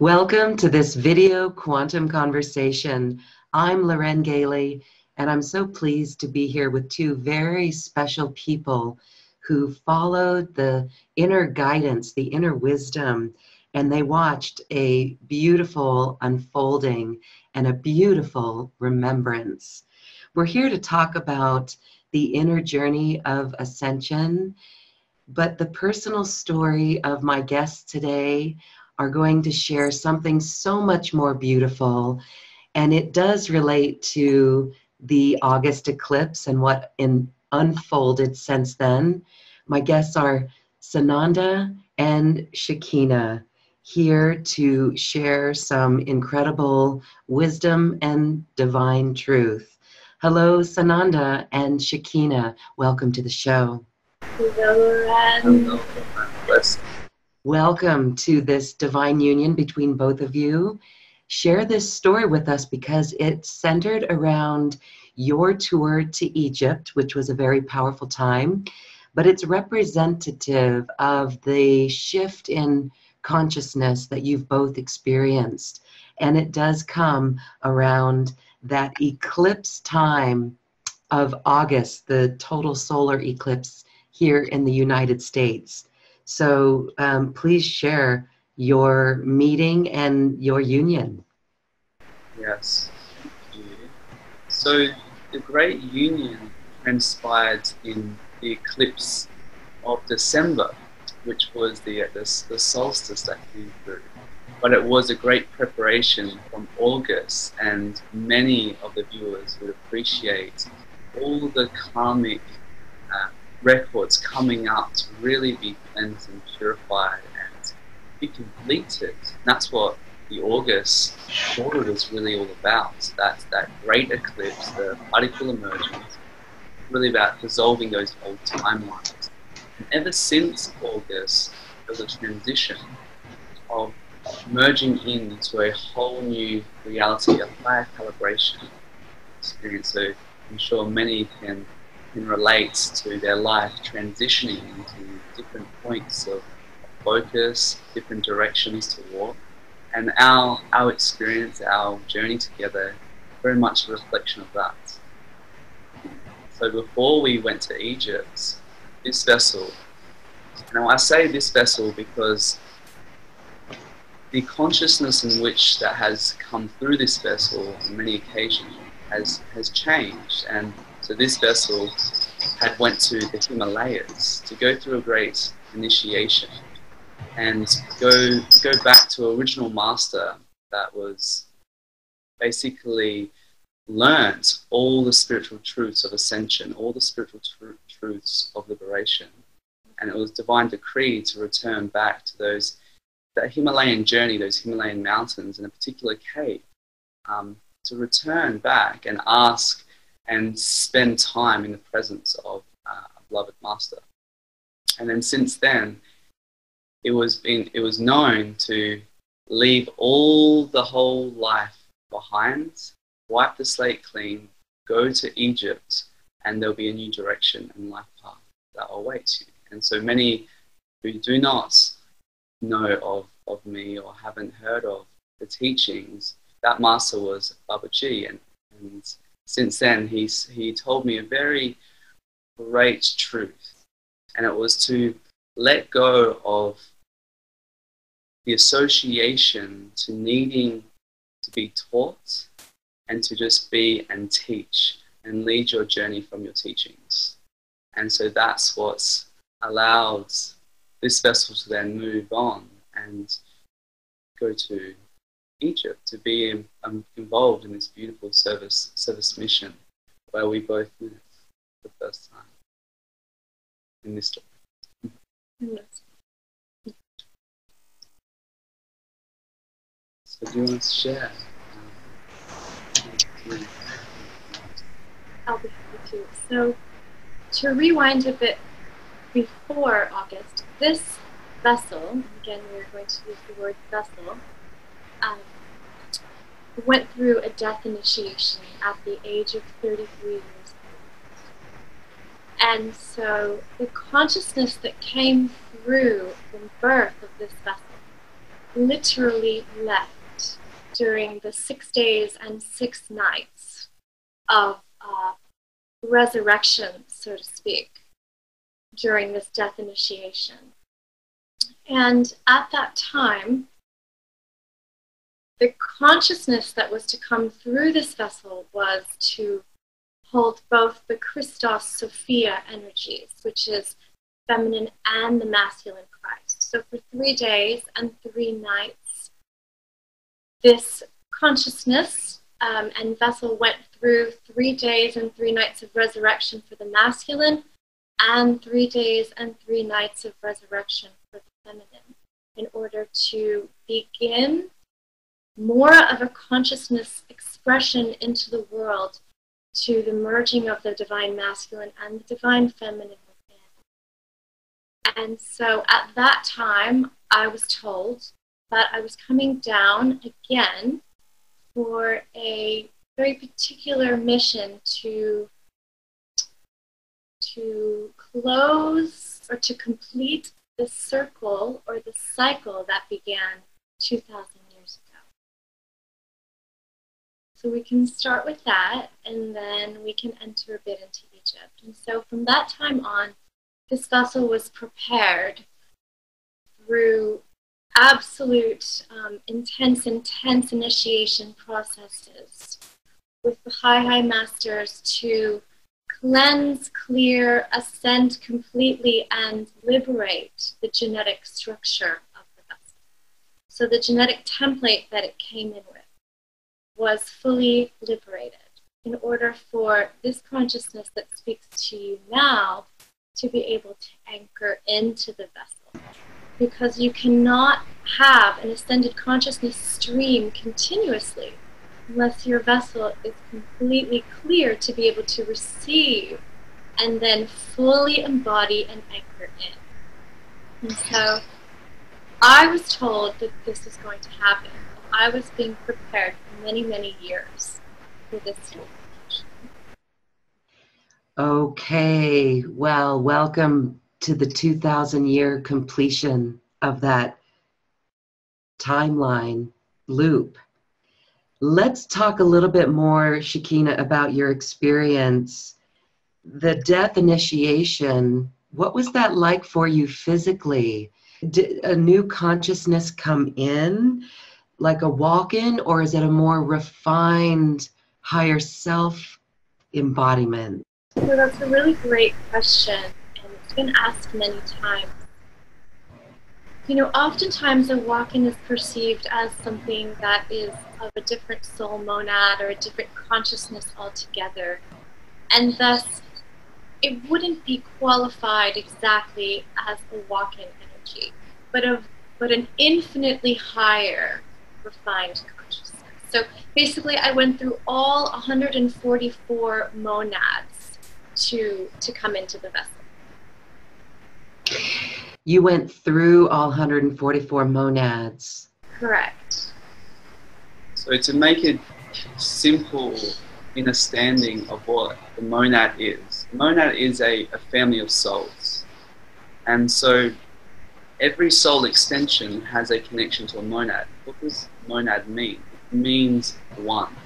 Welcome to this video quantum conversation. I'm Loren Gailey, and I'm so pleased to be here with two very special people who followed the inner guidance, the inner wisdom, and they watched a beautiful unfolding and a beautiful remembrance. We're here to talk about the inner journey of ascension, but the personal story of my guests today are going to share something so much more beautiful, and it does relate to the August eclipse and what unfolded since then. My guests are Sananda and Shekinah, here to share some incredible wisdom and divine truth. Hello, Sananda and Shekinah. Welcome to the show. Hello, Loren. Welcome to this divine union between both of you. Share this story with us because it's centered around your tour to Egypt, which was a very powerful time, but it's representative of the shift in consciousness that you've both experienced. And it does come around that eclipse time of August, the total solar eclipse here in the United States. So please share your meeting and your union. Yes, thank you. So the great union transpired in the eclipse of December, which was the solstice that came through. But it was a great preparation from August, and many of the viewers would appreciate all the karmic records coming up to really be cleansed and purified and be completed. And that's what the August quarter was really all about. That great eclipse, the particle emergence, really about dissolving those old timelines. And ever since August, there was a transition of merging into a whole new reality, a higher calibration experience. So I'm sure many can relate to their life transitioning into different points of focus, different directions to walk. And our experience, our journey together, very much a reflection of that. So before we went to Egypt, this vessel, and I say this vessel because the consciousness in which that has come through this vessel on many occasions has changed. And so this vessel had went to the Himalayas to go through a great initiation and go back to original master that was basically learnt all the spiritual truths of ascension, all the spiritual truths of liberation. And it was divine decree to return back to that Himalayan journey, those Himalayan mountains in a particular cave, to return back and ask and spend time in the presence of a beloved master. And then since then, it was known to leave the whole life behind, wipe the slate clean, go to Egypt, and there'll be a new direction and life path that awaits you. And so many who do not know of me or haven't heard of the teachings, that master was Babaji, and since then he told me a very great truth, and it was to let go of the association to needing to be taught and to just be and teach and lead your journey from your teachings. And so that's what's allowed this vessel to then move on and go to Egypt to be involved in this beautiful service mission where we both met for the first time in this story. Yes. So do you want to share? I'll be happy to. So, to rewind a bit before August, this vessel, again we're going to use the word vessel, went through a death initiation at the age of 33 years old. And so the consciousness that came through the birth of this vessel literally left during the 6 days and 6 nights of resurrection, so to speak, during this death initiation. And at that time, the consciousness that was to come through this vessel was to hold both the Christos Sophia energies, which is feminine and the masculine Christ. So for 3 days and 3 nights, this consciousness and vessel went through 3 days and 3 nights of resurrection for the masculine and 3 days and 3 nights of resurrection for the feminine, in order to begin more of a consciousness expression into the world to the merging of the divine masculine and the divine feminine within. And so at that time, I was told that I was coming down again for a very particular mission to close or to complete the circle or the cycle that began 2,000 years ago. So we can start with that, and then we can enter a bit into Egypt. And so from that time on, this vessel was prepared through absolute intense initiation processes with the high masters to cleanse, clear, ascend completely, and liberate the genetic structure of the vessel. So the genetic template that it came in with was fully liberated in order for this consciousness that speaks to you now to be able to anchor into the vessel. Because you cannot have an ascended consciousness stream continuously unless your vessel is completely clear to be able to receive and then fully embody and anchor in. And so I was told that this is going to happen. I was being prepared for many, many years for this situation. Okay, well, welcome to the 2,000-year completion of that timeline loop. Let's talk a little bit more, Shekinah, about your experience. The death initiation, what was that like for you physically? Did a new consciousness come in, like a walk-in, or is it a more refined, higher self embodiment? So that's a really great question, and it's been asked many times. You know, oftentimes a walk-in is perceived as something that is of a different soul monad or a different consciousness altogether, and thus it wouldn't be qualified exactly as a walk-in energy, but an infinitely higher refined consciousness. So basically I went through all 144 monads to come into the vessel. You went through all 144 monads. Correct. So to make it simple understanding of what the monad is a family of souls. And so every soul extension has a connection to a monad. What does monad mean? It means one.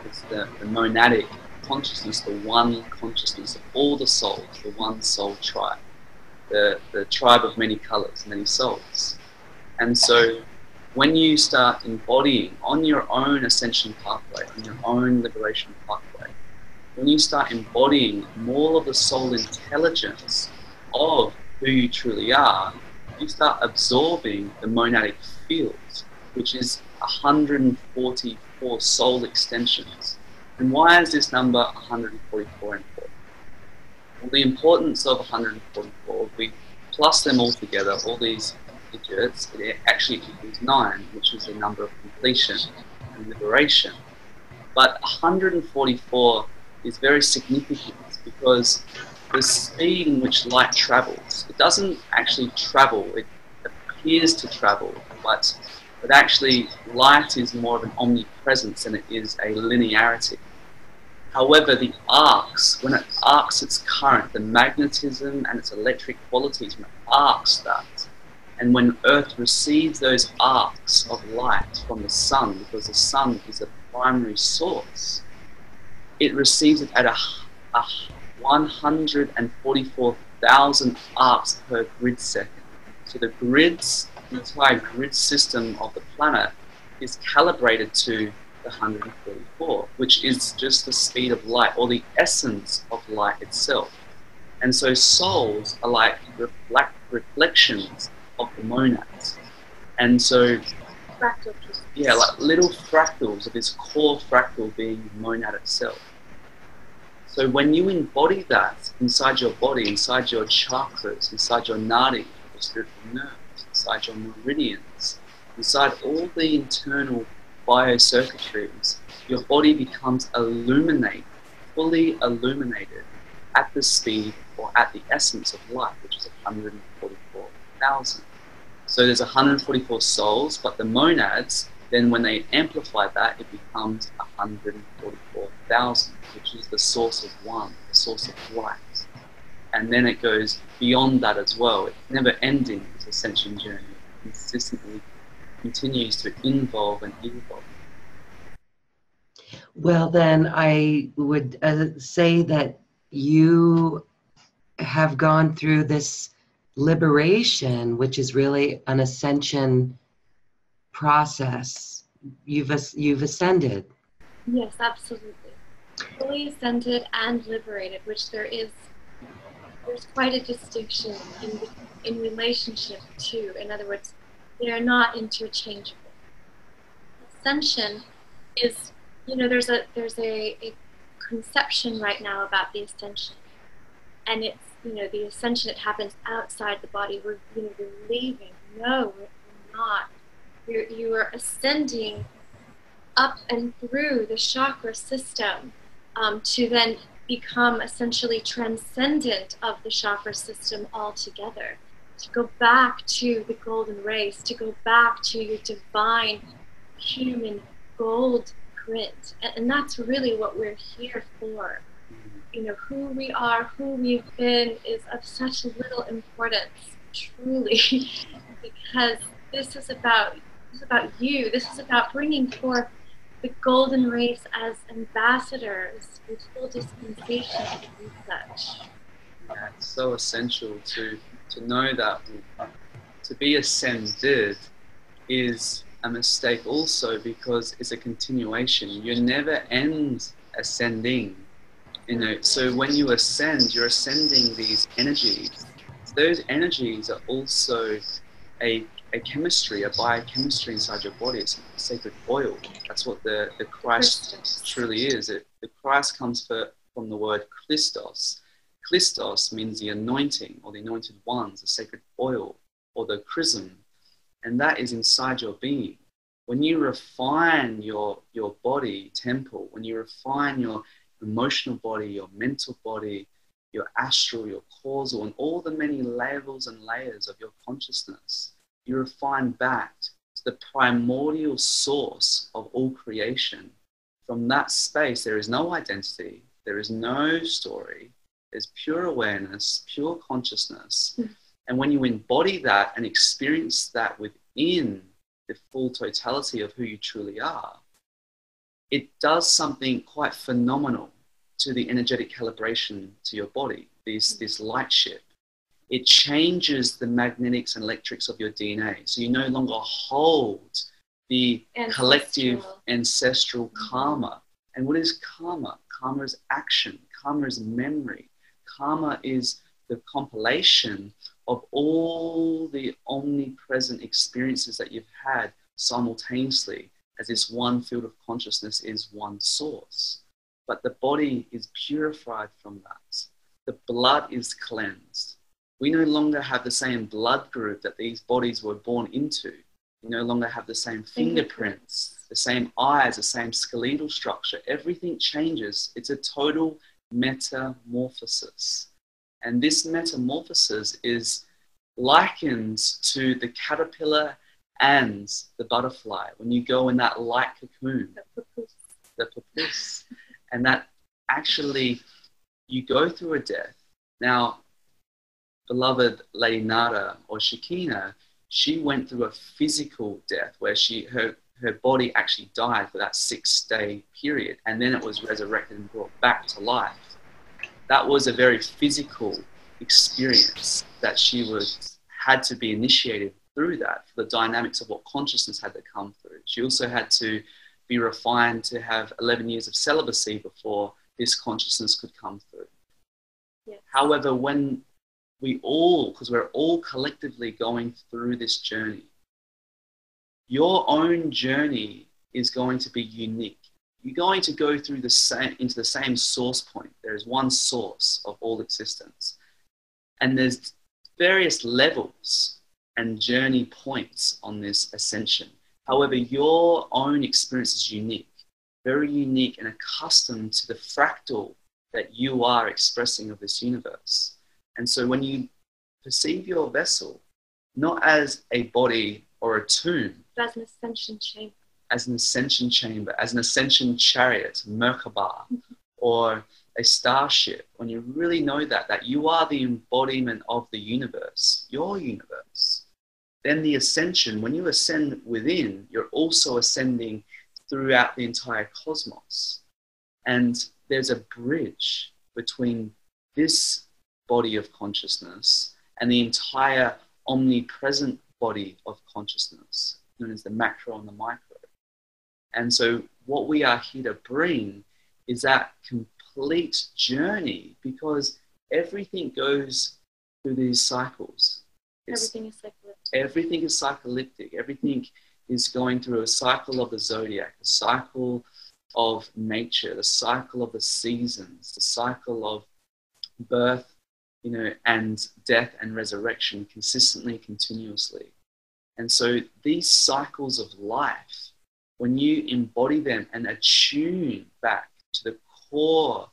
It's the monadic consciousness, the one consciousness of all the souls, the one soul tribe. The tribe of many colors, many souls. And so when you start embodying on your own ascension pathway, on your own liberation pathway, when you start embodying more of the soul intelligence of who you truly are, you start absorbing the monadic field, which is 144 soul extensions. And why is this number 144 important? Well, the importance of 144, we plus them all together, all these digits, it actually equals 9, which is the number of completion and liberation. But 144 is very significant because the speed in which light travels, it doesn't actually travel, it appears to travel, but actually light is more of an omnipresence than it is a linearity. However, the arcs, when it arcs its current, the magnetism and its electric qualities, when it arcs that, And when Earth receives those arcs of light from the sun, because the sun is a primary source, it receives it at a 144,000 arcs per grid second. So the entire grid system of the planet is calibrated to the 144, which is just the speed of light, or the essence of light itself. And so souls are like reflections of the monads. And so, yeah, like little fractals of this core fractal being monad itself. So when you embody that inside your body, inside your chakras, inside your nadi, your spiritual nerves, inside your meridians, inside all the internal biocircuitries, your body becomes illuminated, fully illuminated at the speed or at the essence of light, which is 144,000. So there's 144 souls, but the monads, then when they amplify that, it becomes 144,000, which is the source of one, the source of light. And then it goes beyond that as well. It's never ending, this ascension journey. It consistently continues to evolve and evolve. Well, then I would say that you have gone through this liberation, which is really an ascension process. You've ascended. Yes, absolutely. Fully ascended and liberated, which there's quite a distinction in relationship to. In other words, they are not interchangeable. Ascension is, there's a conception right now about the ascension, and it's the ascension, it happens outside the body. We're leaving. No, we're not. You are ascending up and through the chakra system to then become essentially transcendent of the chakra system altogether, to go back to the golden race, to go back to your divine human gold print. And that's really what we're here for. Who we are, who we've been is of such little importance, truly, because this is about you. This is about bringing forth the golden race as ambassadors with full dispensation and such. Yeah, it's so essential to know that to be ascended is a mistake also, because it's a continuation. You never end ascending. So when you ascend, you're ascending these energies. Those energies are also a chemistry, a biochemistry inside your body. It's a sacred oil. That's what the Christ truly is. The Christ comes from the word Christos. Christos means the anointing, or the anointed ones, the sacred oil, or the chrism. And that is inside your being. When you refine your body temple, when you refine your emotional body, your mental body, your astral, your causal, and all the many levels and layers of your consciousness, you refine back to the primordial source of all creation. From that space, there is no identity, there is no story, there's pure awareness, pure consciousness. And when you embody that and experience that within the full totality of who you truly are, it does something quite phenomenal to the energetic calibration to your body, this light shift. It changes the magnetics and electrics of your DNA. So you no longer hold the collective ancestral karma. And what is karma? Karma is action. Karma is memory. Karma is the compilation of all the omnipresent experiences that you've had simultaneously, as this one field of consciousness is one source. But the body is purified from that. The blood is cleansed. We no longer have the same blood group that these bodies were born into. We no longer have the same fingerprints, the same eyes, the same skeletal structure. Everything changes. It's a total metamorphosis. And this metamorphosis is likened to the caterpillar and the butterfly. When you go in that light cocoon, the papoose, and that actually you go through a death. Now, beloved Lady Nada or Shekinah, she went through a physical death where her body actually died for that 6-day period, and then it was resurrected and brought back to life. That was a very physical experience that she had to be initiated through that, for the dynamics of what consciousness had to come through. She also had to be refined to have 11 years of celibacy before this consciousness could come through. Yes. However, when because we're all collectively going through this journey, your own journey is going to be unique. You're going to go through into the same source point. There is one source of all existence. And there's various levels and journey points on this ascension. However, your own experience is unique, very unique, and accustomed to the fractal that you are expressing of this universe. And so when you perceive your vessel, not as a body or a tomb, but as an ascension chamber. As an ascension chamber, as an ascension chariot, Merkaba, or a starship, when you really know that you are the embodiment of the universe, your universe, then the ascension, when you ascend within, you're also ascending throughout the entire cosmos. And there's a bridge between this body of consciousness and the entire omnipresent body of consciousness, known as the macro and the micro. And so what we are here to bring is that complete journey, because everything goes through these cycles. Everything is cyclic. Everything is cyclic. Everything is going through a cycle of the zodiac, a cycle of nature, the cycle of the seasons, the cycle of birth, and death and resurrection consistently, continuously. And so these cycles of life, when you embody them and attune back to the core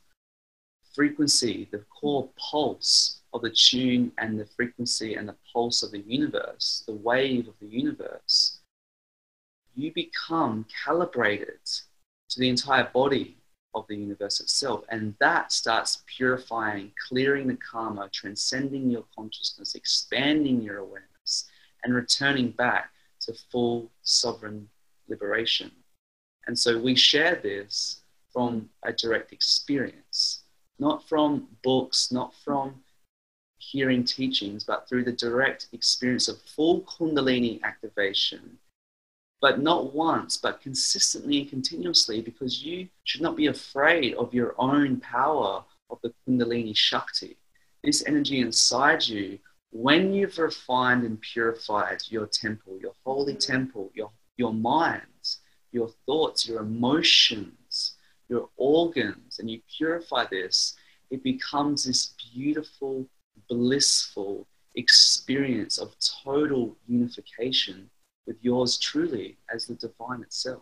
frequency, the core pulse of the tune and the frequency and the pulse of the universe, the wave of the universe, you become calibrated to the entire body of the universe itself. And that starts purifying, clearing the karma, transcending your consciousness, expanding your awareness, and returning back to full sovereign liberation. And so we share this from a direct experience, not from books, not from hearing teachings, but through the direct experience of full Kundalini activation, but not once, but consistently and continuously, because you should not be afraid of your own power of the Kundalini Shakti. This energy inside you, when you've refined and purified your temple, your holy temple, your minds, your thoughts, your emotions, your organs, and you purify this, it becomes this beautiful, blissful experience of total unification with yours truly as the divine itself.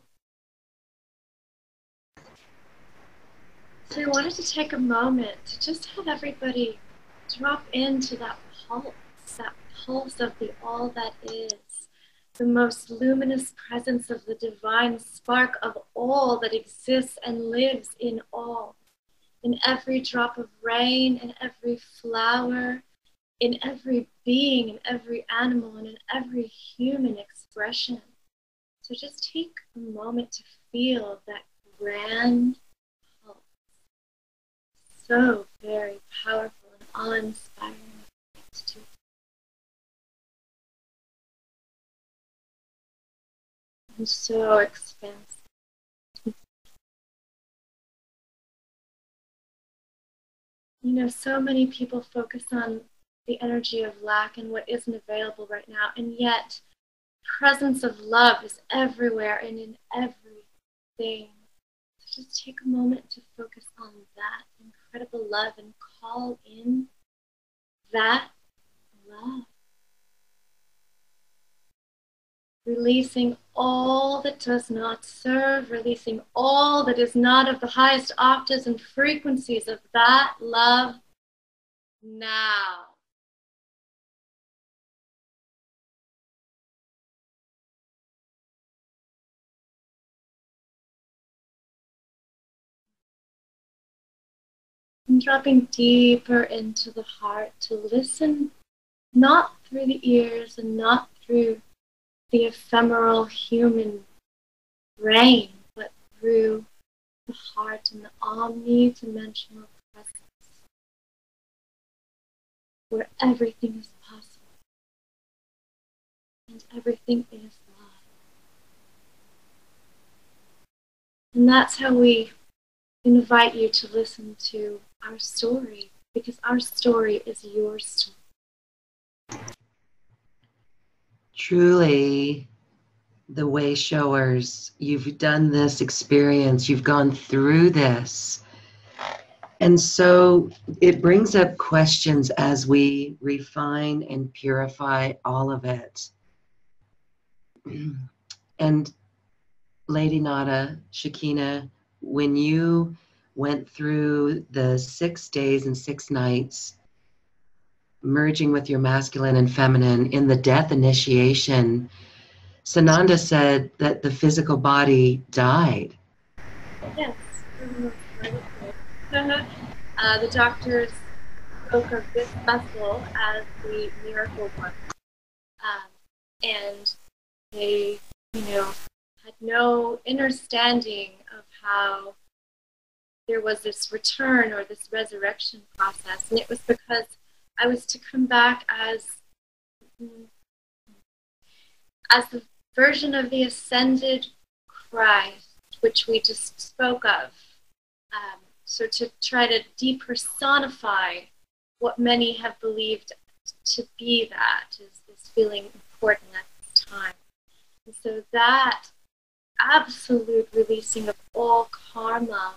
So I wanted to take a moment to just have everybody drop into that pulse of the all that is, the most luminous presence of the divine spark of all that exists and lives in all, in every drop of rain, in every flower, in every being, in every animal, and in every human expression. So just take a moment to feel that grand pulse. So very powerful and awe-inspiring. And so expansive. So many people focus on the energy of lack and what isn't available right now, and yet presence of love is everywhere and in everything. So just take a moment to focus on that incredible love and call in that love. Releasing all that does not serve, releasing all that is not of the highest octaves and frequencies of that love now. And dropping deeper into the heart to listen, not through the ears and not through the ephemeral human brain, but through the heart and the omnidimensional presence, where everything is possible and everything is love. And that's how we invite you to listen to our story, because our story is your story. Truly, the way showers, you've done this experience, you've gone through this. And so it brings up questions as we refine and purify all of it. And Lady Nada, Shekinah, when you went through the 6 days and 6 nights, merging with your masculine and feminine in the death initiation, Sananda said that the physical body died. Yes. The doctors spoke of this vessel as the miracle one. And they, had no understanding of how there was this return or this resurrection process. And it was because I was to come back as the version of the ascended Christ, which we just spoke of. So to try to depersonify what many have believed to be that is feeling important at this time. And so that absolute releasing of all karma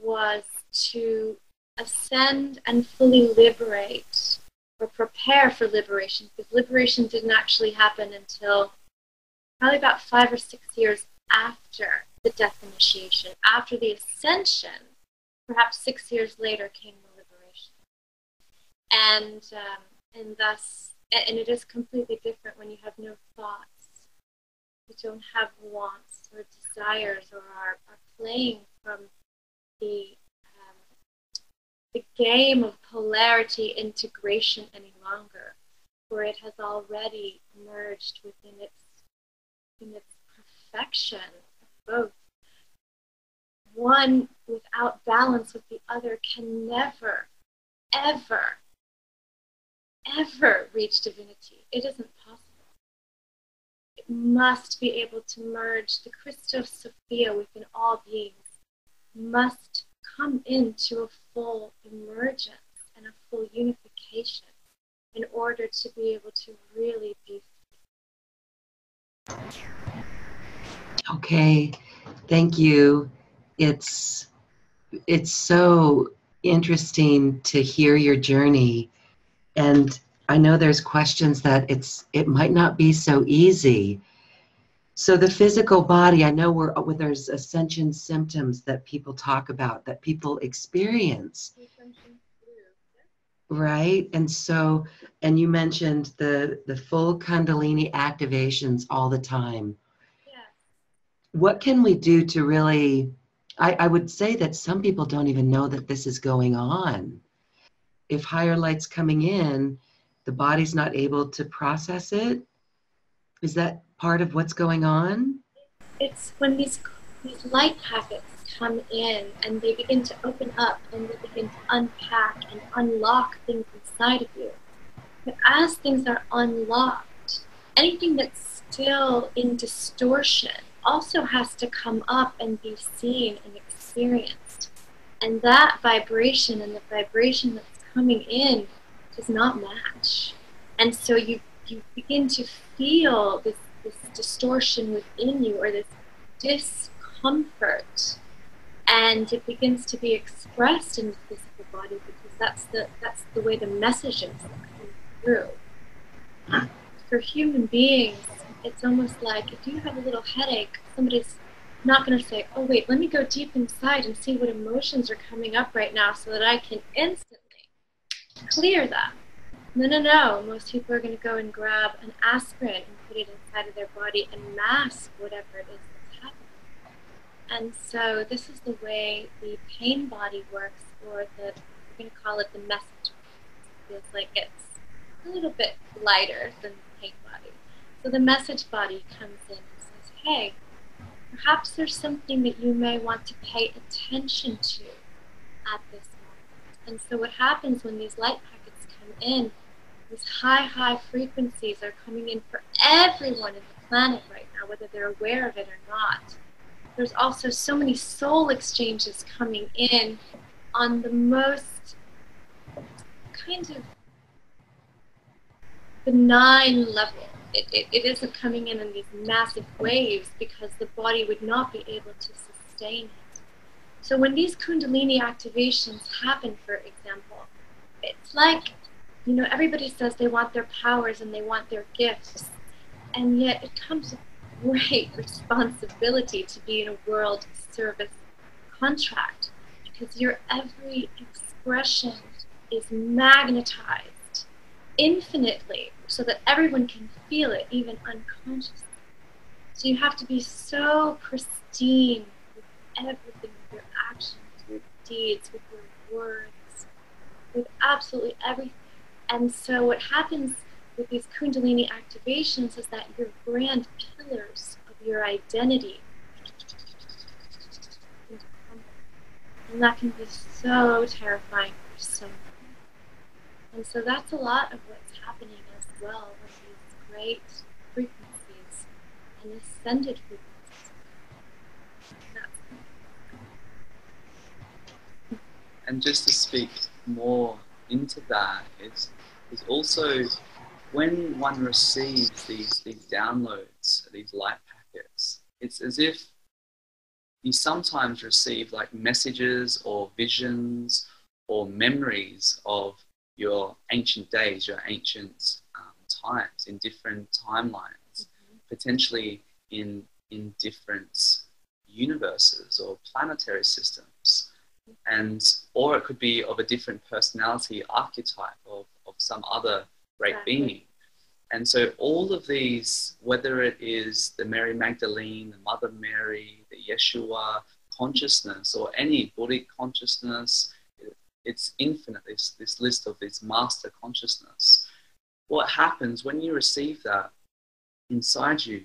was to ascend and fully liberate or prepare for liberation, because liberation didn't actually happen until probably about 5 or 6 years after the death initiation. After the ascension, perhaps 6 years later, came the liberation. And thus, and it is completely different when you have no thoughts. You don't have wants or desires or are playing from the game of polarity integration any longer, for it has already merged within its perfection of both. One without balance with the other can never, ever, ever reach divinity. It isn't possible. It must be able to merge. The Christos Sophia within all beings must come into a full emergence and a full unification in order to be able to really be. Okay, thank you. It's so interesting to hear your journey, and I know there's questions that it might not be so easy. So the physical body, I know there's ascension symptoms that people talk about, that people experience, right? And so, and you mentioned the full Kundalini activations all the time. What can we do to really, I would say that some people don't even know that this is going on. If higher light's coming in, the body's not able to process it. Is that part of what's going on? It's when these light packets come in and they begin to open up and they begin to unpack and unlock things inside of you. But as things are unlocked, anything that's still in distortion also has to come up and be seen and experienced. And that vibration and the vibration that's coming in does not match. And so you begin to feel this distortion within you, or this discomfort, and it begins to be expressed in the physical body, because that's the way the messages are coming through. For human beings, it's almost like if you have a little headache, somebody's not going to say, oh wait, let me go deep inside and see what emotions are coming up right now so that I can instantly clear that. No. Most people are going to go and grab an aspirin and put it inside of their body and mask whatever it is that's happening. And so this is the way the pain body works, or we're going to call it the message. It feels like it's a little bit lighter than the pain body. So the message body comes in and says, hey, perhaps there's something that you may want to pay attention to at this moment. And so what happens when these light packets come in, these high frequencies are coming in for everyone in the planet right now, whether they're aware of it or not. There's also so many soul exchanges coming in on the most kind of benign level. It isn't coming in these massive waves because the body would not be able to sustain it. So when these Kundalini activations happen, for example, it's like, you know, everybody says they want their powers and they want their gifts, and yet it comes with great responsibility to be in a world service contract, because your every expression is magnetized infinitely so that everyone can feel it, even unconsciously. So you have to be so pristine with everything, with your actions, with deeds, with your words, with absolutely everything. And so what happens with these Kundalini activations is that your grand pillars of your identity, and that can be so terrifying for so many. And so that's a lot of what's happening as well with these great frequencies and ascended frequencies. And just to speak more into that is also when one receives these downloads, these light packets, it's as if you sometimes receive like messages or visions or memories of your ancient days, your ancient times in different timelines, potentially in different universes or planetary systems. And or it could be of a different personality archetype of some other great being. And so all of these, whether it is the Mary Magdalene, the Mother Mary, the Yeshua consciousness, or any Buddhic consciousness, it's infinite, this list of this master consciousness. What happens when you receive that inside you,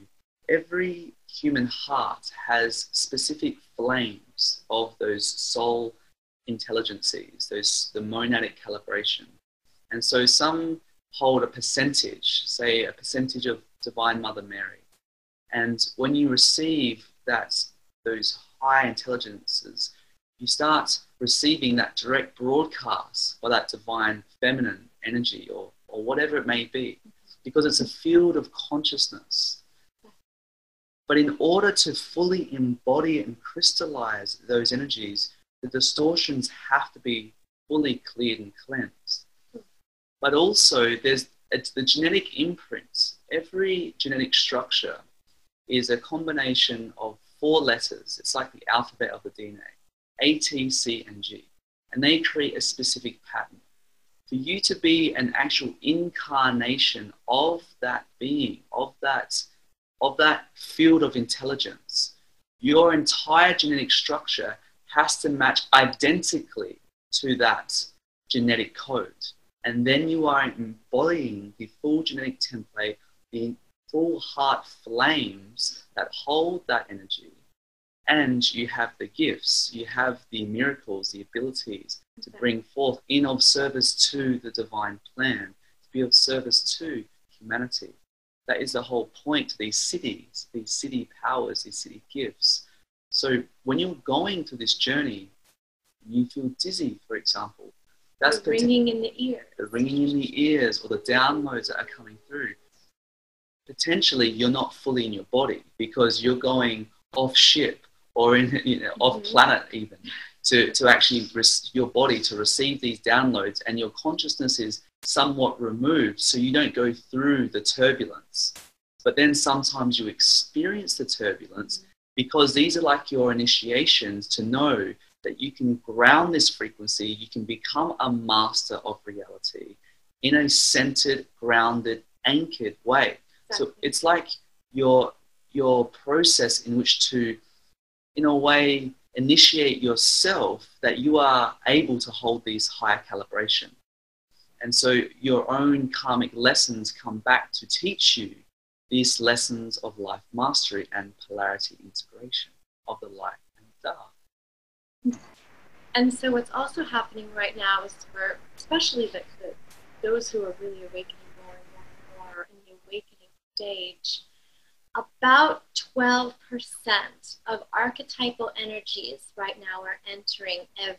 every human heart has specific flames of those soul intelligences, the monadic calibration. And so some hold a percentage, say a percentage of Divine Mother Mary. And when you receive those high intelligences, you start receiving that direct broadcast or that divine feminine energy or whatever it may be, because it's a field of consciousness. But in order to fully embody and crystallize those energies, the distortions have to be fully cleared and cleansed. But also it's the genetic imprints. Every genetic structure is a combination of 4 letters. It's like the alphabet of the DNA, A, T, C, and G. And they create a specific pattern. For you to be an actual incarnation of that being, of that field of intelligence, your entire genetic structure has to match identically to that genetic code. And then you are embodying the full genetic template, the full heart flames that hold that energy. And you have the gifts, you have the miracles, the abilities to bring forth in of service to the divine plan, to be of service to humanity. That is the whole point to these cities, these city powers, these city gifts. So when you're going through this journey, you feel dizzy, for example. That's the ringing in the ears. The ringing in the ears or the downloads that are coming through. Potentially, you're not fully in your body because you're going off ship or off planet even to actually your body to receive these downloads, and your consciousness is somewhat removed so you don't go through the turbulence. But then sometimes you experience the turbulence because these are like your initiations to know that you can ground this frequency, you can become a master of reality in a centered, grounded, anchored way. Exactly. So it's like your process in which to, in a way, initiate yourself that you are able to hold these higher calibration. And so your own karmic lessons come back to teach you these lessons of life mastery and polarity integration of the light and dark. And so what's also happening right now is for especially those who are really awakening more and more in the awakening stage, about 12% of archetypal energies right now are entering everybody.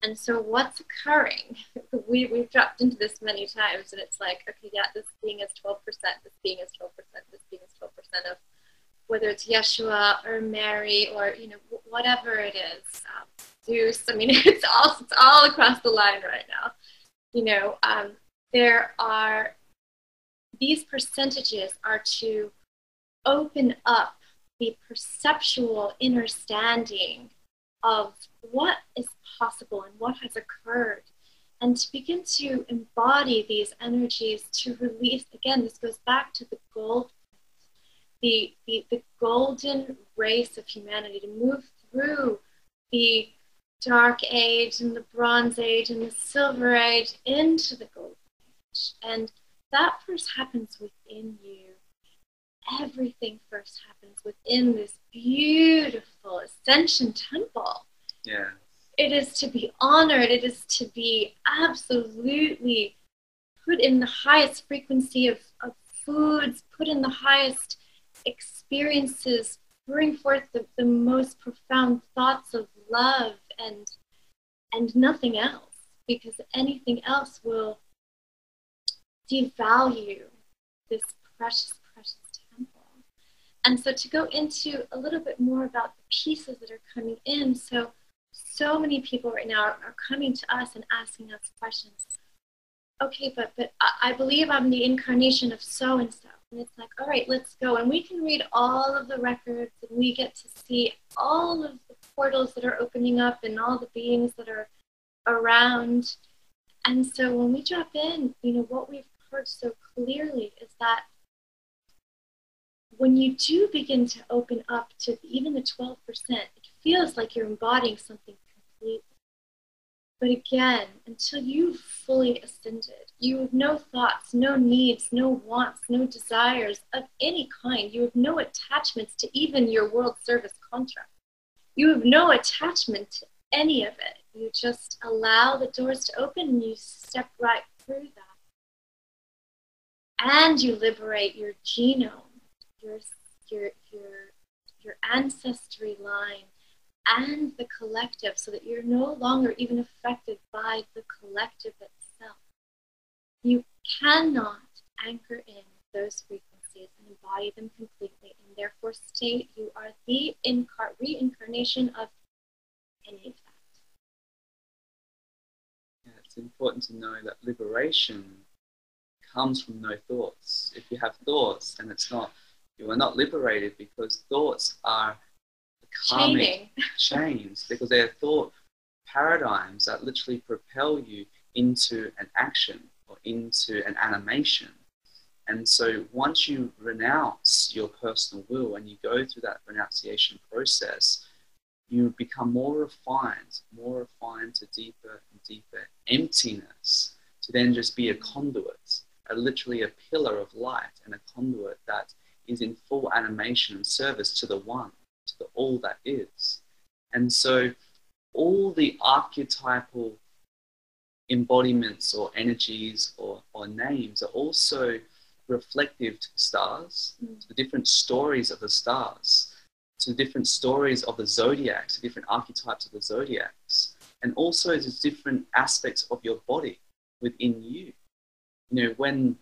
And so what's occurring, we've dropped into this many times, and it's like, okay, yeah, this being is 12%, this being is 12%, this being is 12% of whether it's Yeshua or Mary or, you know, whatever it is, Zeus. I mean, it's all across the line right now. You know, there are, these percentages are to open up the perceptual understanding of what is possible and what has occurred, and to begin to embody these energies, to release, again, this goes back to the gold, the golden race of humanity, to move through the dark age and the bronze age and the silver age into the golden age. And that first happens within you. Everything first happens within this beautiful Ascension temple. Yeah. It is to be honored. It is to be absolutely put in the highest frequency of foods, put in the highest experiences, bring forth the most profound thoughts of love and nothing else, because anything else will devalue this precious, precious temple. And so to go into a little bit more about the pieces that are coming in, so many people right now are coming to us and asking us questions. Okay, but I believe I'm the incarnation of so-and-so. And it's like, all right, let's go. And we can read all of the records, and we get to see all of the portals that are opening up and all the beings that are around. And so when we drop in, you know, what we've heard so clearly is that when you do begin to open up to even the 12%, it feels like you're embodying something completely. But again, until you've fully ascended, you have no thoughts, no needs, no wants, no desires of any kind. You have no attachments to even your world service contract. You have no attachment to any of it. You just allow the doors to open and you step right through that. And you liberate your genome, your ancestry line, and the collective, so that you're no longer even affected by the collective itself. You cannot anchor in those frequencies and embody them completely, and therefore state you are the reincarnation of any of that. Yeah, it's important to know that liberation comes from no thoughts. If you have thoughts, and you are not liberated, because thoughts are karmic chains, because they're thought paradigms that literally propel you into an action or into an animation. And so once you renounce your personal will and you go through that renunciation process, you become more refined to deeper and deeper emptiness, to then just be a conduit, literally a pillar of light, and a conduit that is in full animation and service to the one, to the all that is. And so all the archetypal embodiments or energies or names are also reflective to the stars, to the different stories of the stars, to the different stories of the zodiacs, the different archetypes of the zodiacs, and also the different aspects of your body within you. You know, when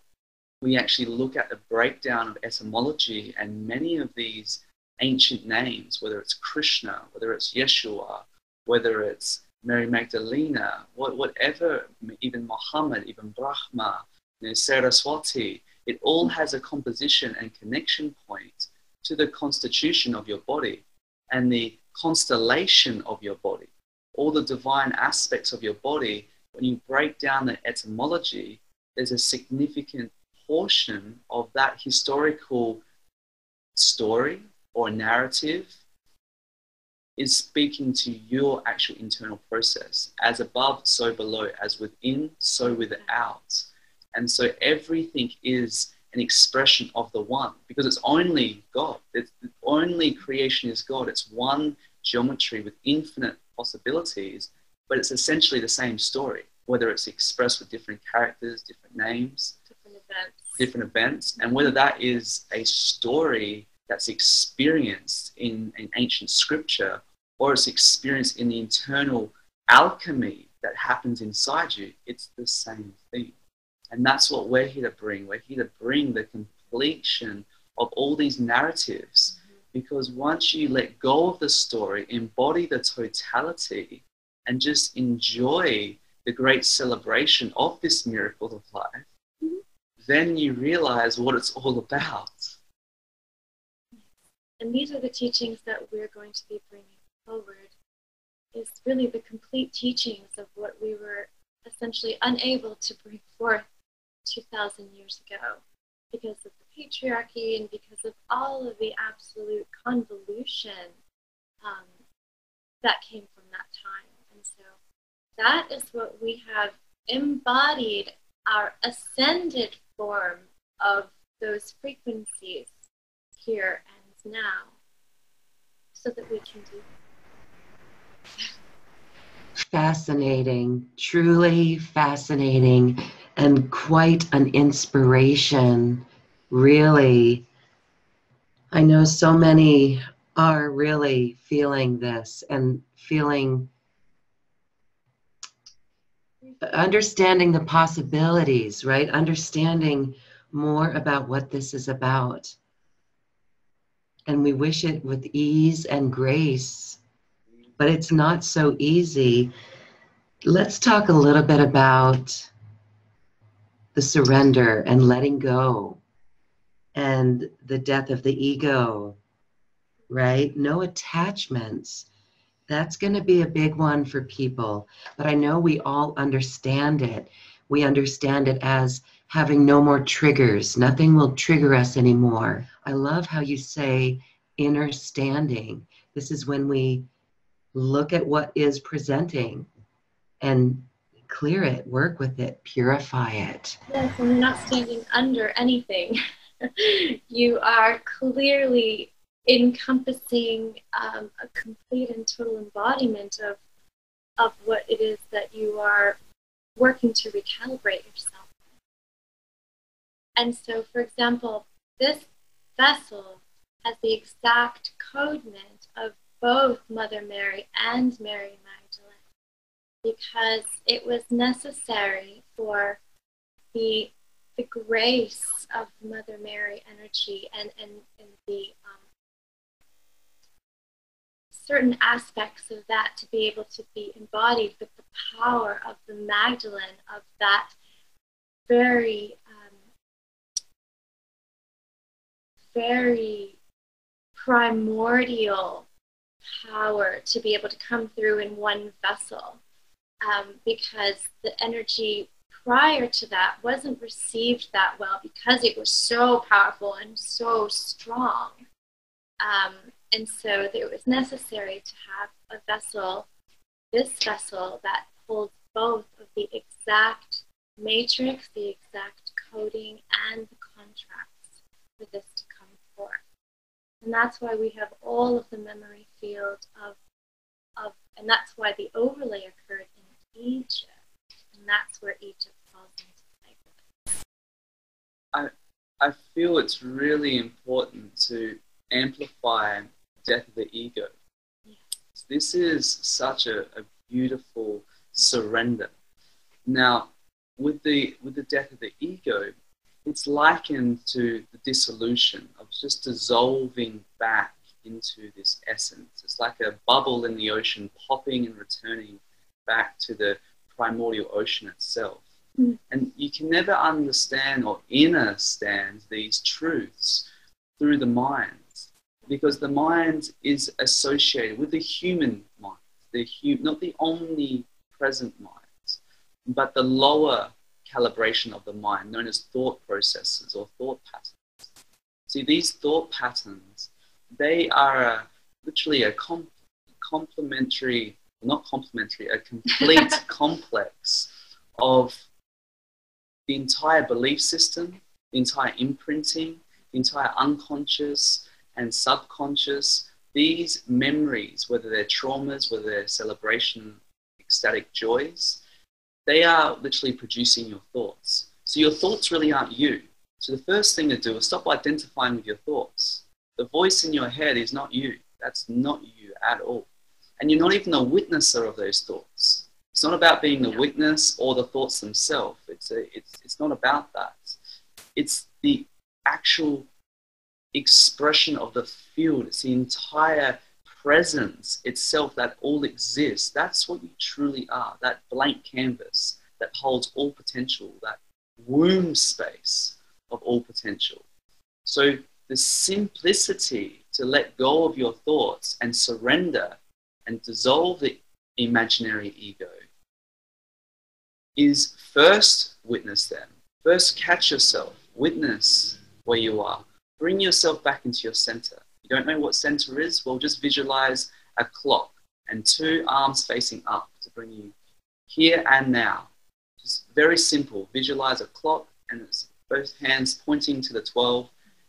we actually look at the breakdown of etymology, and many of these ancient names, whether it's Krishna, whether it's Yeshua, whether it's Mary Magdalena, whatever, even Muhammad, even Brahma, you know, Saraswati, it all has a composition and connection point to the constitution of your body and the constellation of your body. All the divine aspects of your body, when you break down the etymology, there's a significant portion of that historical story or narrative is speaking to your actual internal process. As above, so below. As within, so without. And so everything is an expression of the one, because it's only God. It's the only creation is God. It's one geometry with infinite possibilities, but it's essentially the same story, whether it's expressed with different characters, different names, different events, and whether that is a story that's experienced in ancient scripture, or it's experienced in the internal alchemy that happens inside you, it's the same thing. And that's what we're here to bring. We're here to bring the completion of all these narratives, because once you let go of the story, embody the totality, and just enjoy the great celebration of this miracle of life, then you realize what it's all about. And these are the teachings that we're going to be bringing forward, is really the complete teachings of what we were essentially unable to bring forth 2,000 years ago because of the patriarchy and because of all of the absolute convolution that came from that time. And so that is what we have embodied, our ascended form of those frequencies here and now, so that we can do that. Fascinating, truly fascinating, and quite an inspiration, really. I know so many are really feeling this and feeling, understanding the possibilities, right? Understanding more about what this is about. And we wish it with ease and grace, but it's not so easy. Let's talk a little bit about the surrender and letting go and the death of the ego, right? No attachments. That's going to be a big one for people, but I know we all understand it. We understand it as having no more triggers. Nothing will trigger us anymore. I love how you say inner standing. This is when we look at what is presenting and clear it, work with it, purify it. Yes, and you're not standing under anything. You are clearly encompassing a complete and total embodiment of what it is that you are working to recalibrate yourself. And so, for example, this vessel has the exact codement of both Mother Mary and Mary Magdalene, because it was necessary for the grace of Mother Mary energy and the certain aspects of that to be able to be embodied with the power of the Magdalene, of that very, very primordial power to be able to come through in one vessel, because the energy prior to that wasn't received that well because it was so powerful and so strong. And so it was necessary to have a vessel, this vessel, that holds both of the exact matrix, the exact coding, and the contracts for this to come forth. And that's why we have all of the memory field and that's why the overlay occurred in Egypt. And that's where Egypt falls into play. I feel it's really important to amplify the death of the ego. Yes. This is such a beautiful surrender. Now, with the death of the ego, it's likened to the dissolution of just dissolving back into this essence. It's like a bubble in the ocean popping and returning back to the primordial ocean itself. Mm. And you can never understand or understand these truths through the mind, because the mind is associated with the human mind, not the omnipresent mind, but the lower calibration of the mind, known as thought processes or thought patterns. See, these thought patterns, they are literally a complete complex of the entire belief system the entire imprinting, the entire unconscious and subconscious, these memories, whether they're traumas, whether they're celebration, ecstatic joys, they are literally producing your thoughts. So your thoughts really aren't you. So the first thing to do is stop identifying with your thoughts. The voice in your head is not you. That's not you at all. And you're not even a witnesser of those thoughts. It's not about being the witness or the thoughts themselves. It's not about that. It's the actual expression of the field. It's the entire presence itself that all exists. That's what you truly are, that blank canvas that holds all potential, that womb space of all potential. So the simplicity to let go of your thoughts and surrender and dissolve the imaginary ego is first witness them. First catch yourself, witness where you are. Bring yourself back into your center. You don't know what center is? Well, just visualize a clock and two arms facing up to bring you here and now. Just very simple. Visualize a clock and it's both hands pointing to the 12,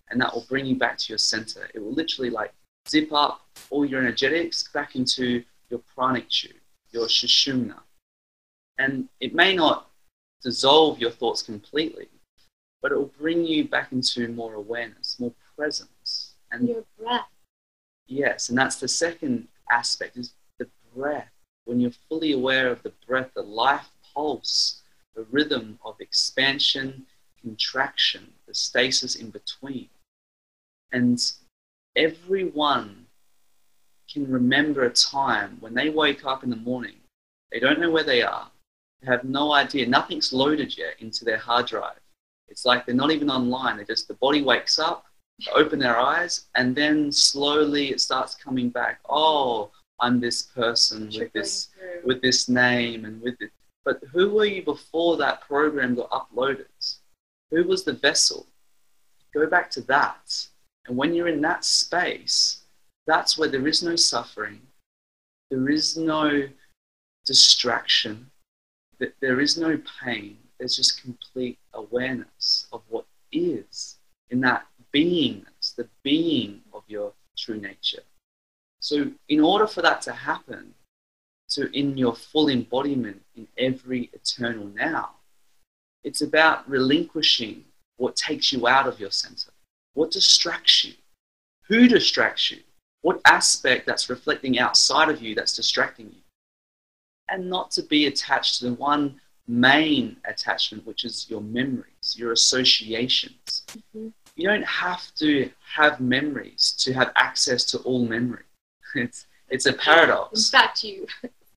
and that will bring you back to your center. It will literally like zip up all your energetics back into your pranic tube, your sushumna. And it may not dissolve your thoughts completely, but it will bring you back into more awareness, more presence. And your breath. Yes, and that's the second aspect, is the breath. When you're fully aware of the breath, the life pulse, the rhythm of expansion, contraction, the stasis in between. And everyone can remember a time when they wake up in the morning, they don't know where they are, they have no idea, nothing's loaded yet into their hard drive. It's like they're not even online, the body wakes up, they open their eyes, and then slowly it starts coming back. Oh, I'm this person with this name and with it. But who were you before that program got uploaded? Who was the vessel? Go back to that. And when you're in that space, that's where there is no suffering, there is no distraction, there is no pain. There's just complete awareness of what is in that beingness, the being of your true nature. So in order for that to happen, in your full embodiment in every eternal now, it's about relinquishing what takes you out of your center. What distracts you? Who distracts you? What aspect that's reflecting outside of you that's distracting you? And not to be attached to the one main attachment, which is your memories, your associations. Mm-hmm. You don't have to have memories to have access to all memory. It's a paradox. In fact,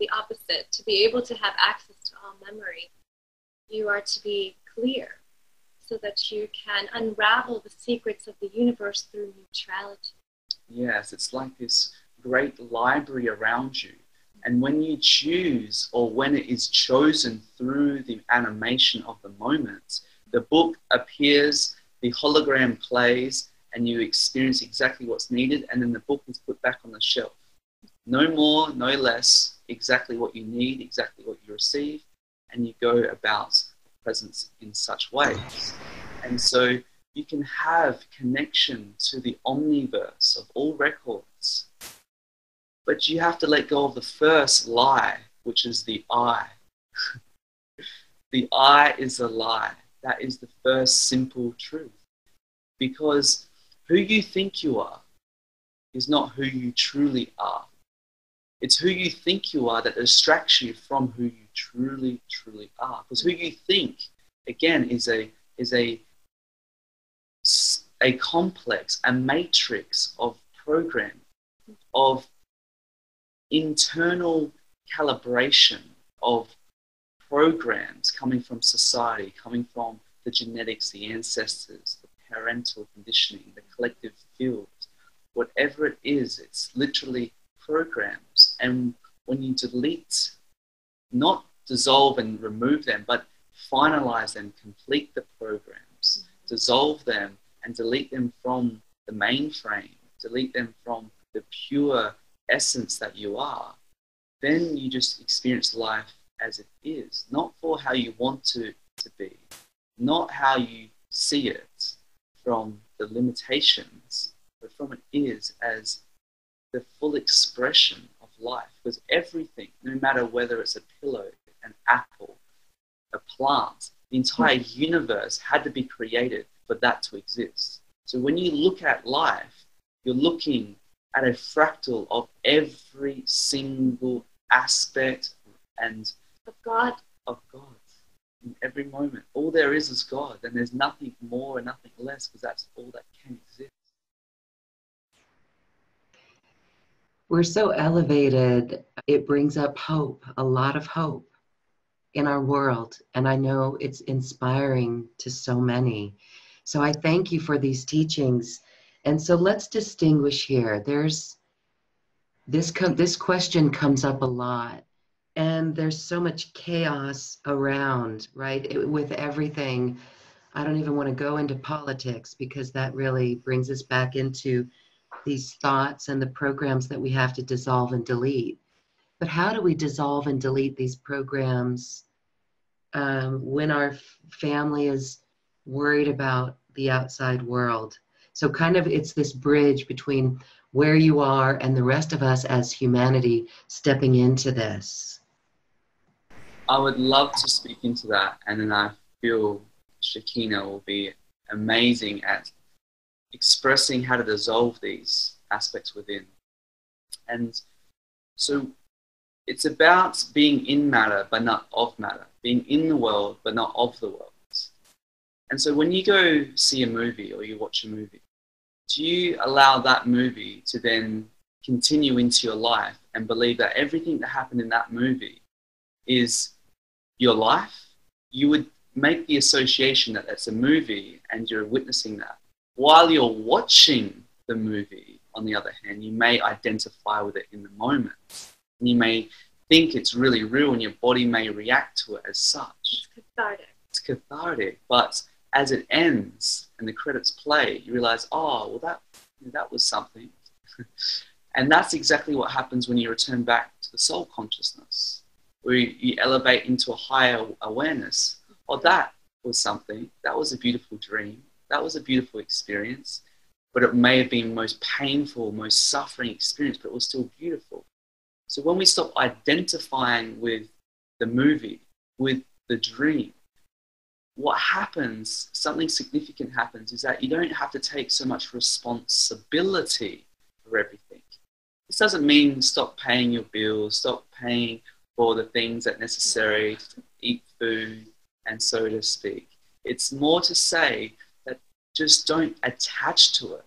the opposite. To be able to have access to all memory, you are to be clear so that you can unravel the secrets of the universe through neutrality. Yes, it's like this great library around you. And when you choose, or when it is chosen through the animation of the moment, the book appears, the hologram plays, and you experience exactly what's needed, and then the book is put back on the shelf. No more, no less, exactly what you need, exactly what you receive, and you go about presence in such ways. And so you can have connection to the omniverse of all records. But you have to let go of the first lie, which is the I. The I is a lie. That is the first simple truth. Because who you think you are is not who you truly are. It's who you think you are that distracts you from who you truly, truly are. Because who you think, again, is a complex, a matrix of program, of internal calibration of programs coming from society, coming from the genetics, the ancestors, the parental conditioning, the collective field. Whatever it is, it's literally programs. And when you delete, not dissolve and remove them, but finalize them, complete the programs, dissolve them and delete them from the mainframe, delete them from the pure essence that you are, then you just experience life as it is, not for how you want to be, not how you see it from the limitations, but from it is as the full expression of life. Because everything, no matter whether it's a pillow, an apple, a plant, the entire universe had to be created for that to exist. So when you look at life, you're looking at a fractal of every single aspect and of God. In every moment. All there is God, and there's nothing more and nothing less, because that's all that can exist. We're so elevated, it brings up hope, a lot of hope in our world. And I know it's inspiring to so many. So I thank you for these teachings. And so let's distinguish here. There's this question comes up a lot. And there's so much chaos around, right? With everything. I don't even want to go into politics because that really brings us back into these thoughts and the programs that we have to dissolve and delete. But how do we dissolve and delete these programs when our family is worried about the outside world? So kind of it's this bridge between where you are and the rest of us as humanity stepping into this. I would love to speak into that, and then I feel Shekinah will be amazing at expressing how to dissolve these aspects within. And so it's about being in matter but not of matter, being in the world but not of the world. And so when you go see a movie or you watch a movie, do you allow that movie to then continue into your life and believe that everything that happened in that movie is your life? You would make the association that that's a movie and you're witnessing that. While you're watching the movie, on the other hand, you may identify with it in the moment. And you may think it's really real and your body may react to it as such. It's cathartic. It's cathartic, but as it ends and the credits play, you realize, oh, well, that was something. And that's exactly what happens when you return back to the soul consciousness, where you elevate into a higher awareness. Oh, that was something. That was a beautiful dream. That was a beautiful experience. But it may have been the most painful, most suffering experience, but it was still beautiful. So when we stop identifying with the movie, with the dream, what happens, something significant happens, is that you don't have to take so much responsibility for everything. This doesn't mean stop paying your bills, stop paying for the things that are necessary to eat food, and so to speak. It's more to say that just don't attach to it.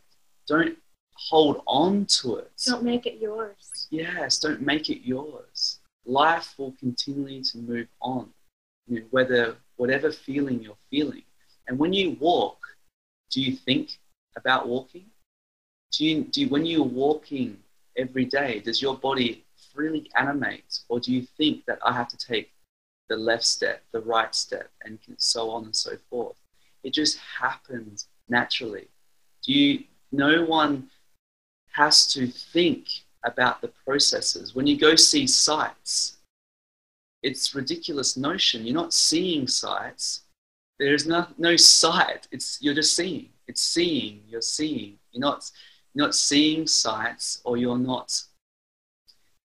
Don't hold on to it. Don't make it yours. Yes, don't make it yours. Life will continue to move on, whatever feeling you're feeling. And when you walk, do you think about walking? When you're walking every day, does your body freely animate, or do you think that I have to take the left step, the right step, and so on and so forth? It just happens naturally. No one has to think about the processes. When you go see sights, it's a ridiculous notion. You're not seeing sights. There's no sight. You're just seeing. It's seeing. You're seeing. You're not seeing sights, or you're not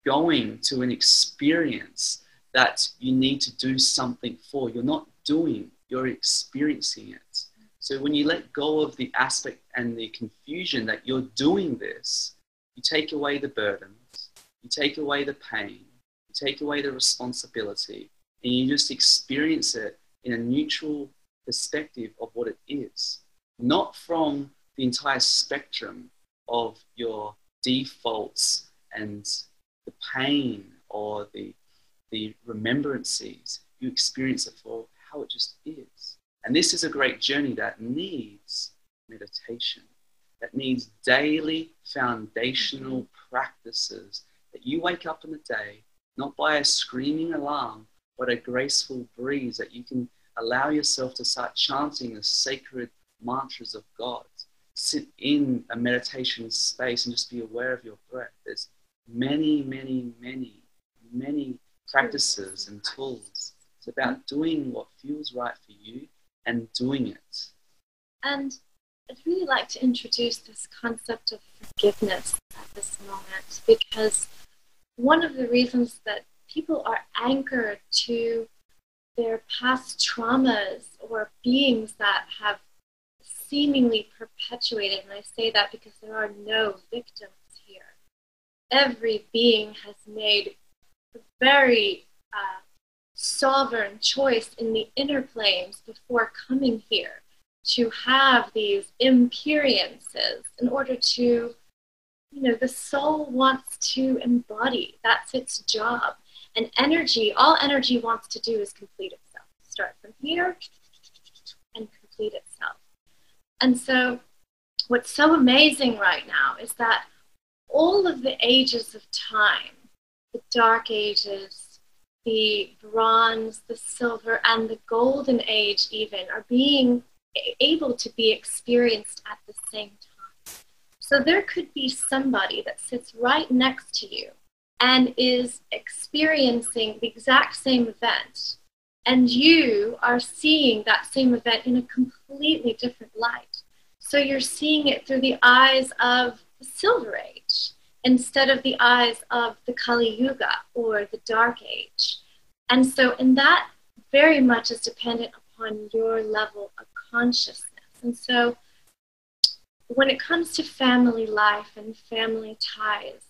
going to an experience that you need to do something for. You're not doing. You're experiencing it. So when you let go of the aspect and the confusion that you're doing this, you take away the burdens, you take away the pain, you take away the responsibility, and you just experience it in a neutral perspective of what it is. Not from the entire spectrum of your defaults and the pain or the remembrances. You experience it for how it just is. And this is a great journey that needs meditation, that needs daily foundational practices, that you wake up in the day, not by a screaming alarm, but a graceful breeze, that you can allow yourself to start chanting the sacred mantras of God. Sit in a meditation space and just be aware of your breath. There's many, many, many, many practices and tools. It's about doing what feels right for you and doing it. And I'd really like to introduce this concept of forgiveness at this moment, because one of the reasons that people are anchored to their past traumas or beings that have seemingly perpetuated, and I say that because there are no victims here. Every being has made a very sovereign choice in the inner planes before coming here to have these experiences in order to, the soul wants to embody. That's its job. And energy, all energy wants to do is complete itself. Start from here and complete itself. And so what's so amazing right now is that all of the ages of time, the dark ages, the bronze, the silver, and the golden age even, are being able to be experienced at the same time. So there could be somebody that sits right next to you and is experiencing the exact same event, and you are seeing that same event in a completely different light. So you're seeing it through the eyes of the Silver Age instead of the eyes of the Kali Yuga or the Dark Age. And so, and that very much is dependent upon your level of consciousness. And so when it comes to family life and family ties,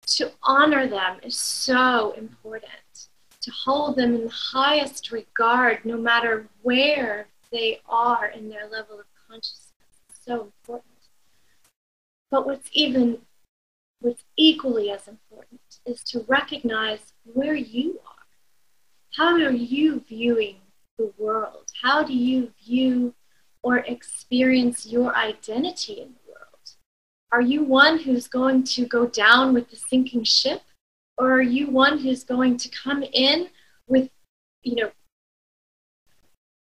to honor them is so important. To hold them in the highest regard, no matter where they are in their level of consciousness, is so important. But what's equally as important is to recognize where you are. How are you viewing the world? How do you view or experience your identity in the world? Are you one who's going to go down with the sinking ship? Or are you one who's going to come in with,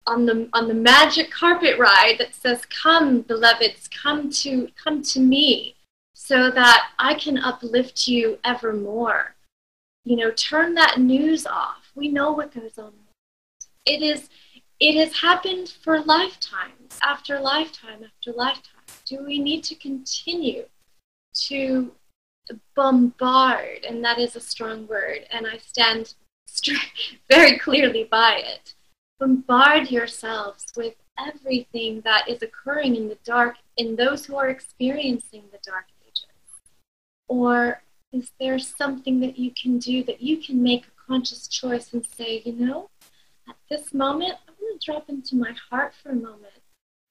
on the magic carpet ride that says, "Come, beloveds, come to me, so that I can uplift you evermore." Turn that news off. We know what goes on. It has happened for lifetimes after lifetime after lifetime. Do we need to continue to bombard, and that is a strong word, and I stand very clearly by it, bombard yourselves with everything that is occurring in the dark, in those who are experiencing the dark ages? Or is there something that you can do, that you can make a conscious choice and say, at this moment, I'm going to drop into my heart for a moment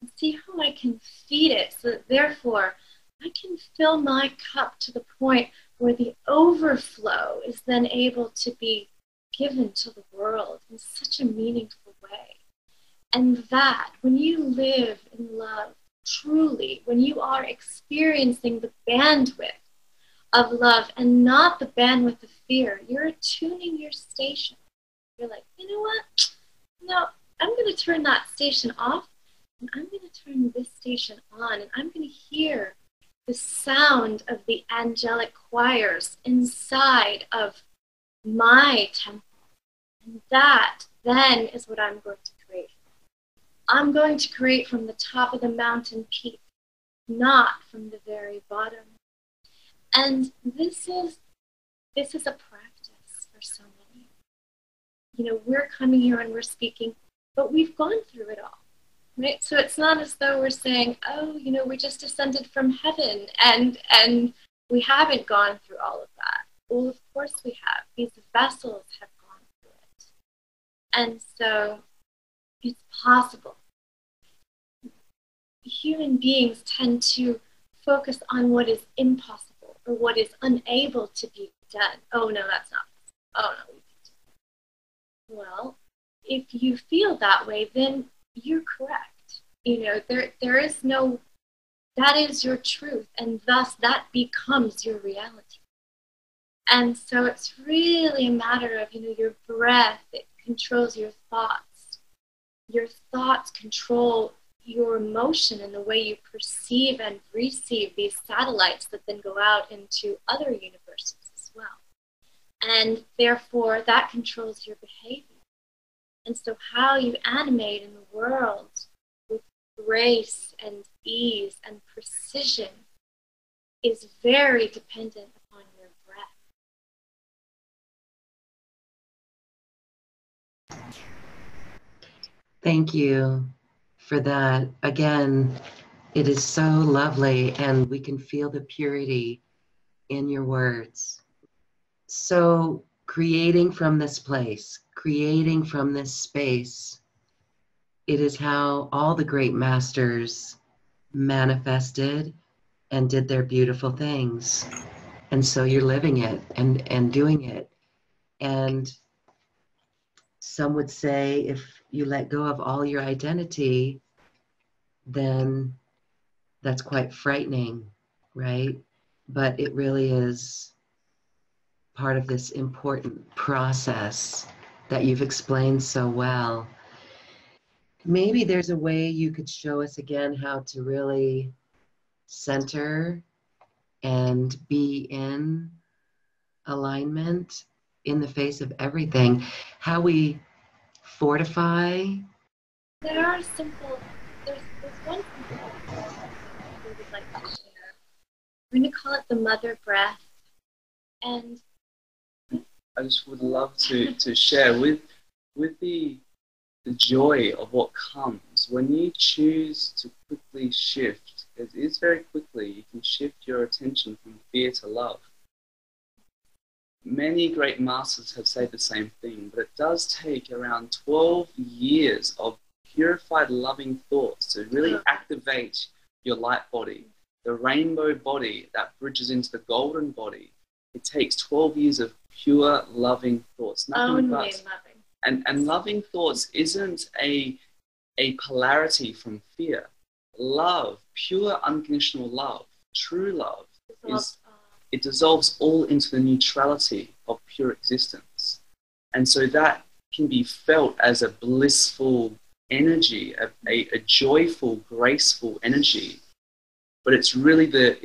and see how I can feed it, so that therefore I can fill my cup to the point where the overflow is then able to be given to the world in such a meaningful way. And that, when you live in love, truly, when you are experiencing the bandwidth of love and not the bandwidth of fear, you're tuning your station. You're like, you know what? No, I'm going to turn that station off, and I'm going to turn this station on, and I'm going to hear the sound of the angelic choirs inside of my temple. And that then is what I'm going to create. I'm going to create from the top of the mountain peak, not from the very bottom. And this is a practice for so many. We're coming here and we're speaking, but we've gone through it all. Right? So it's not as though we're saying, oh, we just descended from heaven and we haven't gone through all of that. Well, of course we have. These vessels have gone through it. And so it's possible. Human beings tend to focus on what is impossible or what is unable to be done. Oh, no, that's not possible. Oh, no, we can do that. Well, if you feel that way, then you're correct. There is no, that is your truth, and thus that becomes your reality. And so it's really a matter of, your breath, it controls your thoughts. Your thoughts control your emotion and the way you perceive and receive these satellites that then go out into other universes as well. And therefore, that controls your behavior. And so how you animate in the world with grace and ease and precision is very dependent upon your breath. Thank you for that. Again, it is so lovely, and we can feel the purity in your words. So, creating from this place, creating from this space, it is how all the great masters manifested and did their beautiful things. And so you're living it and doing it. And some would say if you let go of all your identity, then that's quite frightening, right? But it really is part of this important process that you've explained so well. Maybe there's a way you could show us again how to really center and be in alignment in the face of everything, how we fortify. There's one simple I would like to share. We're going to call it the mother breath. And I just would love to share with the joy of what comes when you choose to quickly shift. It is very quickly, you can shift your attention from fear to love. Many great masters have said the same thing, but it does take around 12 years of purified loving thoughts to really activate your light body, the rainbow body that bridges into the golden body. It takes 12 years of pure loving thoughts. Nothing but loving. And loving thoughts isn't a polarity from fear. Love, pure unconditional love, true love, it dissolves all into the neutrality of pure existence. And so that can be felt as a blissful energy, a joyful, graceful energy. But it's really the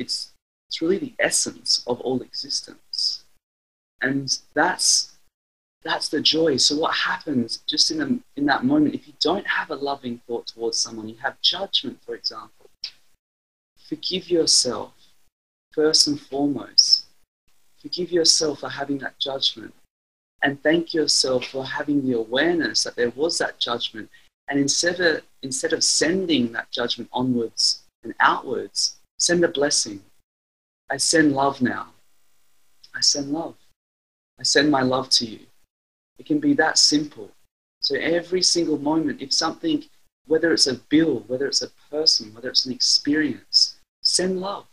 essence of all existence. And that's the joy. So what happens just in that moment, if you don't have a loving thought towards someone, you have judgment, for example, forgive yourself first and foremost. Forgive yourself for having that judgment, and thank yourself for having the awareness that there was that judgment. And instead of sending that judgment onwards and outwards, send a blessing. I send love now. I send love. I send my love to you. It can be that simple. So every single moment, if something, whether it's a bill, whether it's a person, whether it's an experience, send love.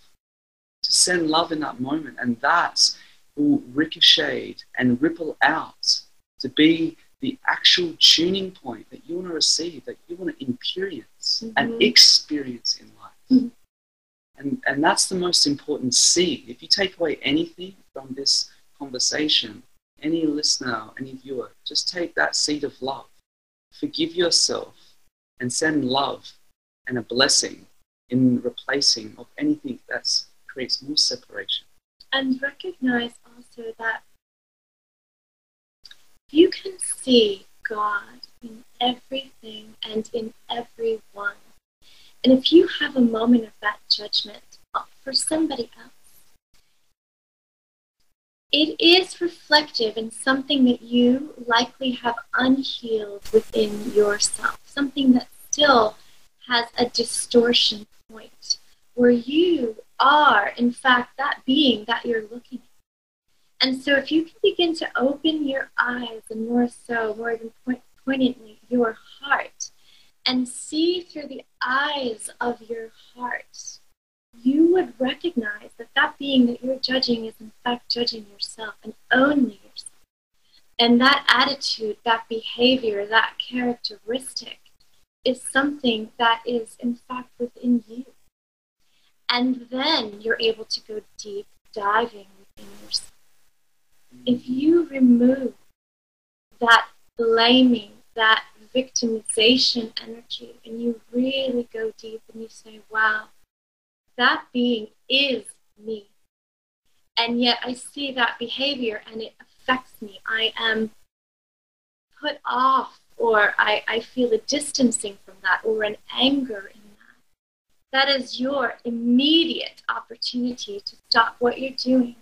To send love in that moment, and that will ricochet and ripple out to be the actual tuning point that you want to receive, that you want to experience and experience in life. And that's the most important seed. If you take away anything from this conversation, any listener, any viewer, just take that seed of love. Forgive yourself and send love and a blessing in replacing of anything that creates more separation. And recognize also that you can see God in everything and in everyone. And if you have a moment of that judgment for somebody else, it is reflective in something that you likely have unhealed within yourself, something that still has a distortion point, where you are, in fact, that being that you're looking at. And so if you can begin to open your eyes, and more than poignantly, your heart, and see through the eyes of your heart, you would recognize that that being that you're judging is in fact judging yourself, and only yourself. And that attitude, that behavior, that characteristic is something that is in fact within you. And then you're able to go deep diving within yourself. If you remove that blaming, that victimization energy, and you really go deep and you say, wow, that being is me. And yet I see that behavior and it affects me. I am put off, or I feel a distancing from that, or an anger in that. that is your immediate opportunity to stop what you're doing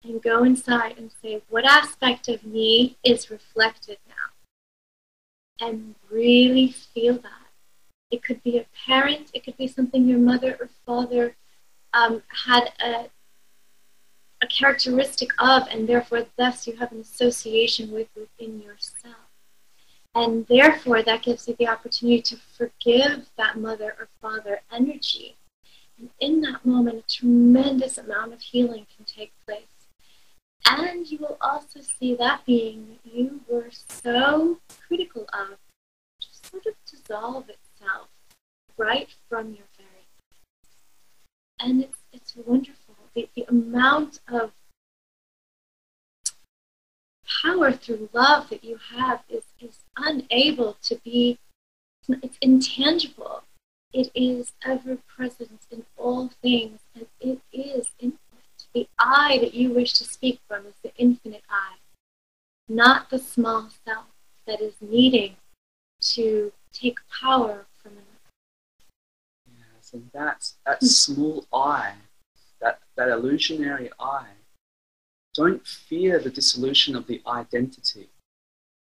and go inside and say, what aspect of me is reflected now? And really feel that. It could be a parent, it could be something your mother or father had a characteristic of, and therefore thus you have an association with within yourself. And therefore that gives you the opportunity to forgive that mother or father energy. And in that moment, a tremendous amount of healing can take place. And you will also see that being that you were so critical of just sort of dissolve itself right from your very life. And it's wonderful. The amount of power through love that you have is unable to be, it's intangible. It is ever present in all things, and it is infinite. The I that you wish to speak from is the infinite I, not the small self that is needing to take power from another. Yes, and that small I, that illusionary I, don't fear the dissolution of the identity,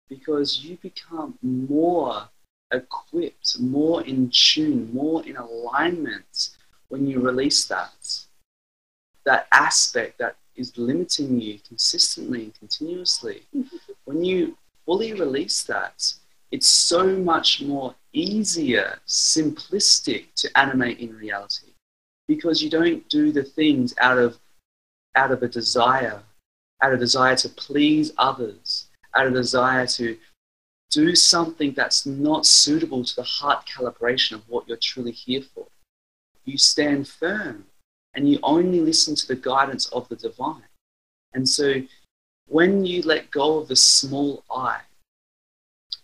because you become more equipped, more in tune, more in alignment when you release that aspect that is limiting you consistently and continuously. When you fully release that, it's so much more easier, simplistic to animate in reality, because you don't do the things out of a desire to please others, out of desire to do something that's not suitable to the heart calibration of what you're truly here for. You stand firm and you only listen to the guidance of the divine. And so when you let go of the small I,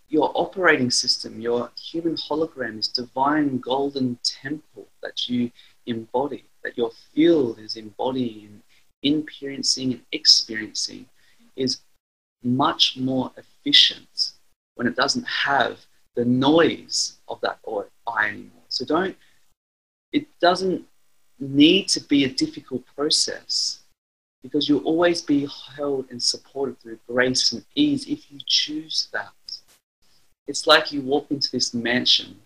your operating system, your human hologram is divine golden temple that you embody, that your field is embodying, experiencing and experiencing, is much more efficient when it doesn't have the noise of that I anymore. So it doesn't need to be a difficult process, because you'll always be held and supported through grace and ease if you choose that. It's like you walk into this mansion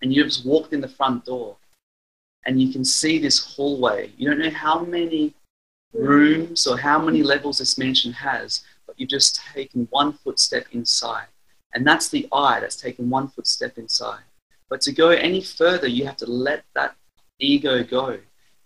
and you just walked in the front door and you can see this hallway. You don't know how many rooms or how many levels this mansion has, but you've just taken 1 footstep inside. And that's the I that's taken 1 footstep inside. But to go any further, you have to let that ego go.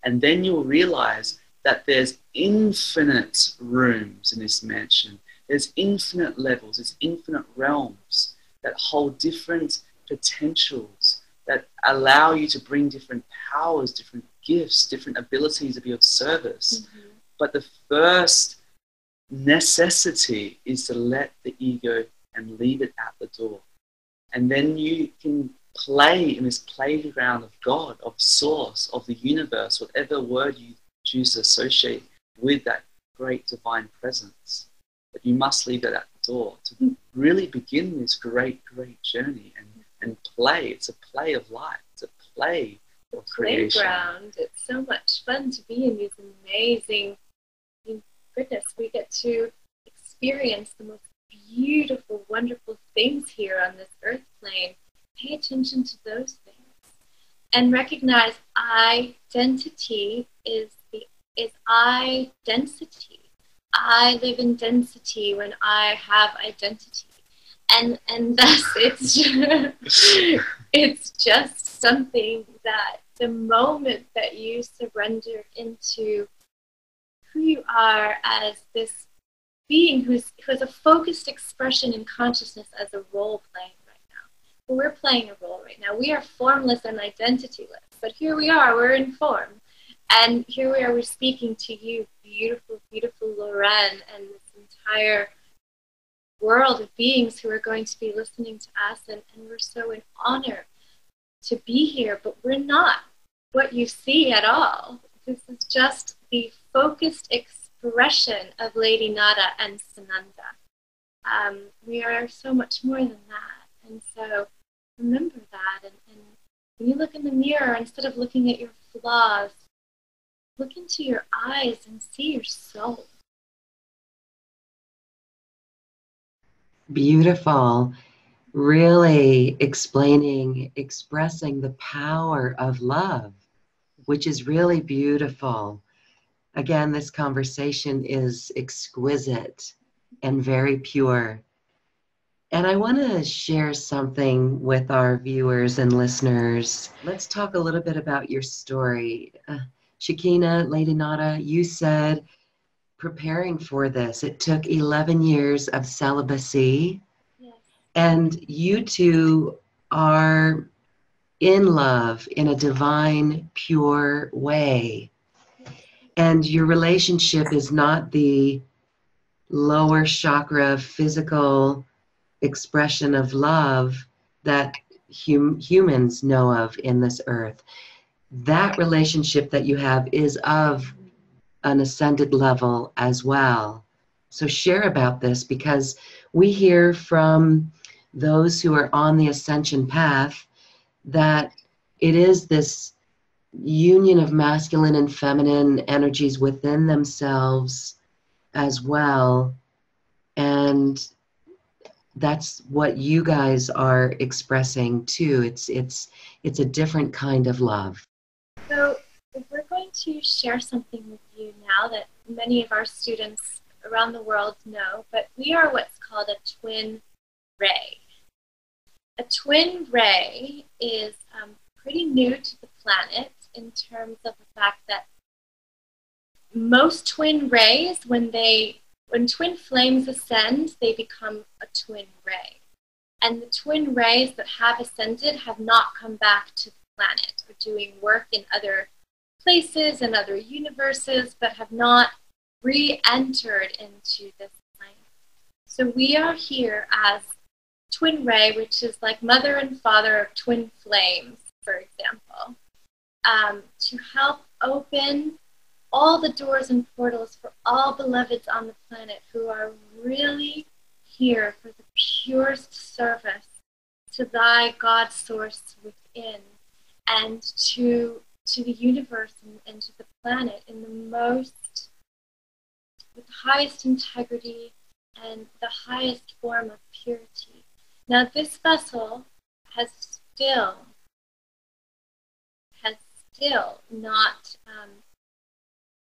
And then you'll realize that there's infinite rooms in this mansion. There's infinite levels, there's infinite realms that hold different potentials, that allow you to bring different powers, different gifts, different abilities to be of service. Mm-hmm. But the first necessity is to let the ego and leave it at the door. And then you can play in this playground of God, of source, of the universe, whatever word you choose to associate with that great divine presence. But you must leave it at the door to really begin this great, great journey and play. It's a play of life. It's a play of creation. Playground. It's so much fun to be in these amazing, goodness, we get to experience the most beautiful, wonderful things here on this earth plane. Pay attention to those things and recognize identity is I-density. I live in density when I have identity. And thus it's just something that the moment that you surrender into who you are as this being who has a focused expression in consciousness as a role playing right now. Well, we're playing a role right now. We are formless and identityless, but here we are, we're in form. And here we are, we're speaking to you, beautiful, beautiful Loren, and this entire world of beings who are going to be listening to us, and we're so in honor to be here, but we're not what you see at all. This is just the focused expression of Lady Nada and Sananda. We are so much more than that, and so remember that and When you look in the mirror, instead of looking at your flaws, look into your eyes and see your soul. Beautiful. Really expressing the power of love, which is really beautiful. Again, this conversation is exquisite and very pure. And I want to share something with our viewers and listeners. Let's talk a little bit about your story. Shekinah, Lady Nada, you said preparing for this, it took 11 years of celibacy. Yes. And you two are in love in a divine, pure way. And your relationship is not the lower chakra physical expression of love that humans know of in this earth. That relationship that you have is of an ascended level as well. So share about this, because we hear from those who are on the ascension path that it is this union of masculine and feminine energies within themselves as well. And that's what you guys are expressing too. It's a different kind of love. So we're going to share something with you now that many of our students around the world know, but we are what's called a twin ray. A twin ray is pretty new to the planet in terms of the fact that most twin rays, when twin flames ascend, they become a twin ray. And the twin rays that have ascended have not come back to the planet or doing work in other places and other universes, but have not re-entered into this plane. So we are here as twin ray, which is like mother and father of twin flames, for example, to help open all the doors and portals for all beloveds on the planet who are really here for the purest service to thy God source within, and to the universe and to the planet in with the highest integrity and the highest form of purity. Now this vessel has still not,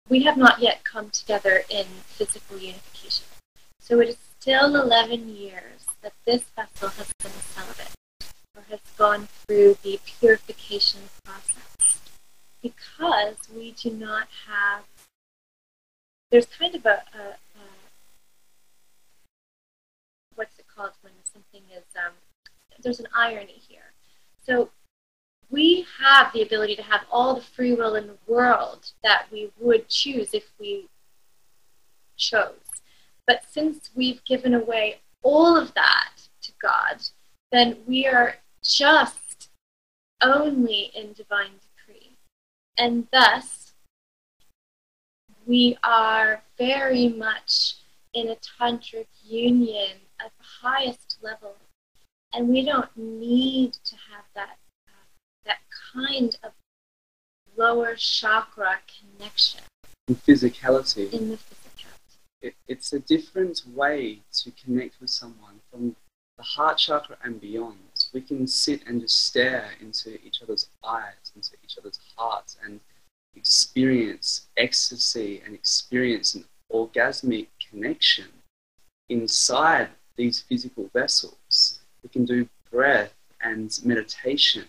we have not yet come together in physical unification. So it is still 11 years that this vessel has been celibate, or has gone through the purification process, because we do not have, there's kind of what's it called when something is, there's an irony here. So we have the ability to have all the free will in the world that we would choose if we chose. But since we've given away all of that to God, then we are just only in divine decree. And thus, we are very much in a tantric union at the highest level. And we don't need to have that kind of lower chakra connection. In physicality. In the physicality. It's a different way to connect with someone from the heart chakra and beyond. We can sit and just stare into each other's eyes, into each other's hearts, and experience ecstasy and experience an orgasmic connection inside these physical vessels. We can do breath and meditation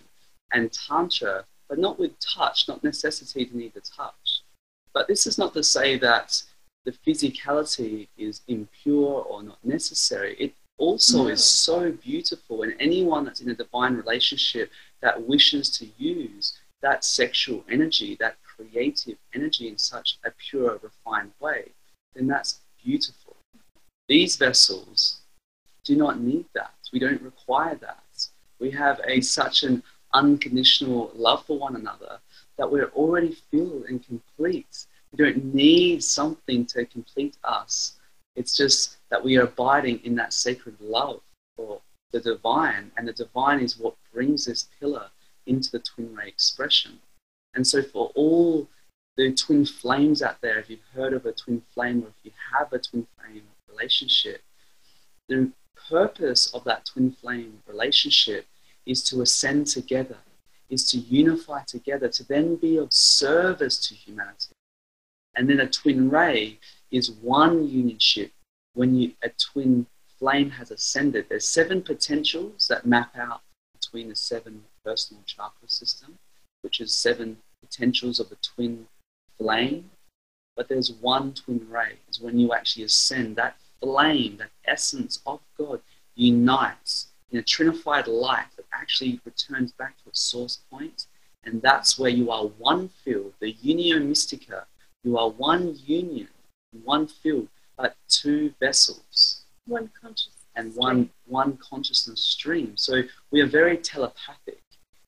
and tantra, but not with touch, not necessity to need the touch. But this is not to say that the physicality is impure or not necessary. It also is so beautiful, and anyone that's in a divine relationship that wishes to use that sexual energy, that creative energy in such a pure, refined way, then that's beautiful. These vessels do not need that. We don't require that. We have such an unconditional love for one another that we're already filled and complete. We don't need something to complete us. It's just that we are abiding in that sacred love for the divine, and the divine is what brings this pillar into the twin ray expression. And so for all the twin flames out there, if you've heard of a twin flame or if you have a twin flame relationship, the purpose of that twin flame relationship is to ascend together, is to unify together, to then be of service to humanity. And then a twin ray is one unionship. When a twin flame has ascended, there's 7 potentials that map out between the 7 personal chakra system, which is 7 potentials of the twin flame. But there's one twin ray, is when you actually ascend, that flame, that essence of God unites in a trinified light that actually returns back to its source point. And that's where you are one field, the unio mystica. You are one union, one field, but 2 vessels. One consciousness. And one consciousness stream. So we are very telepathic.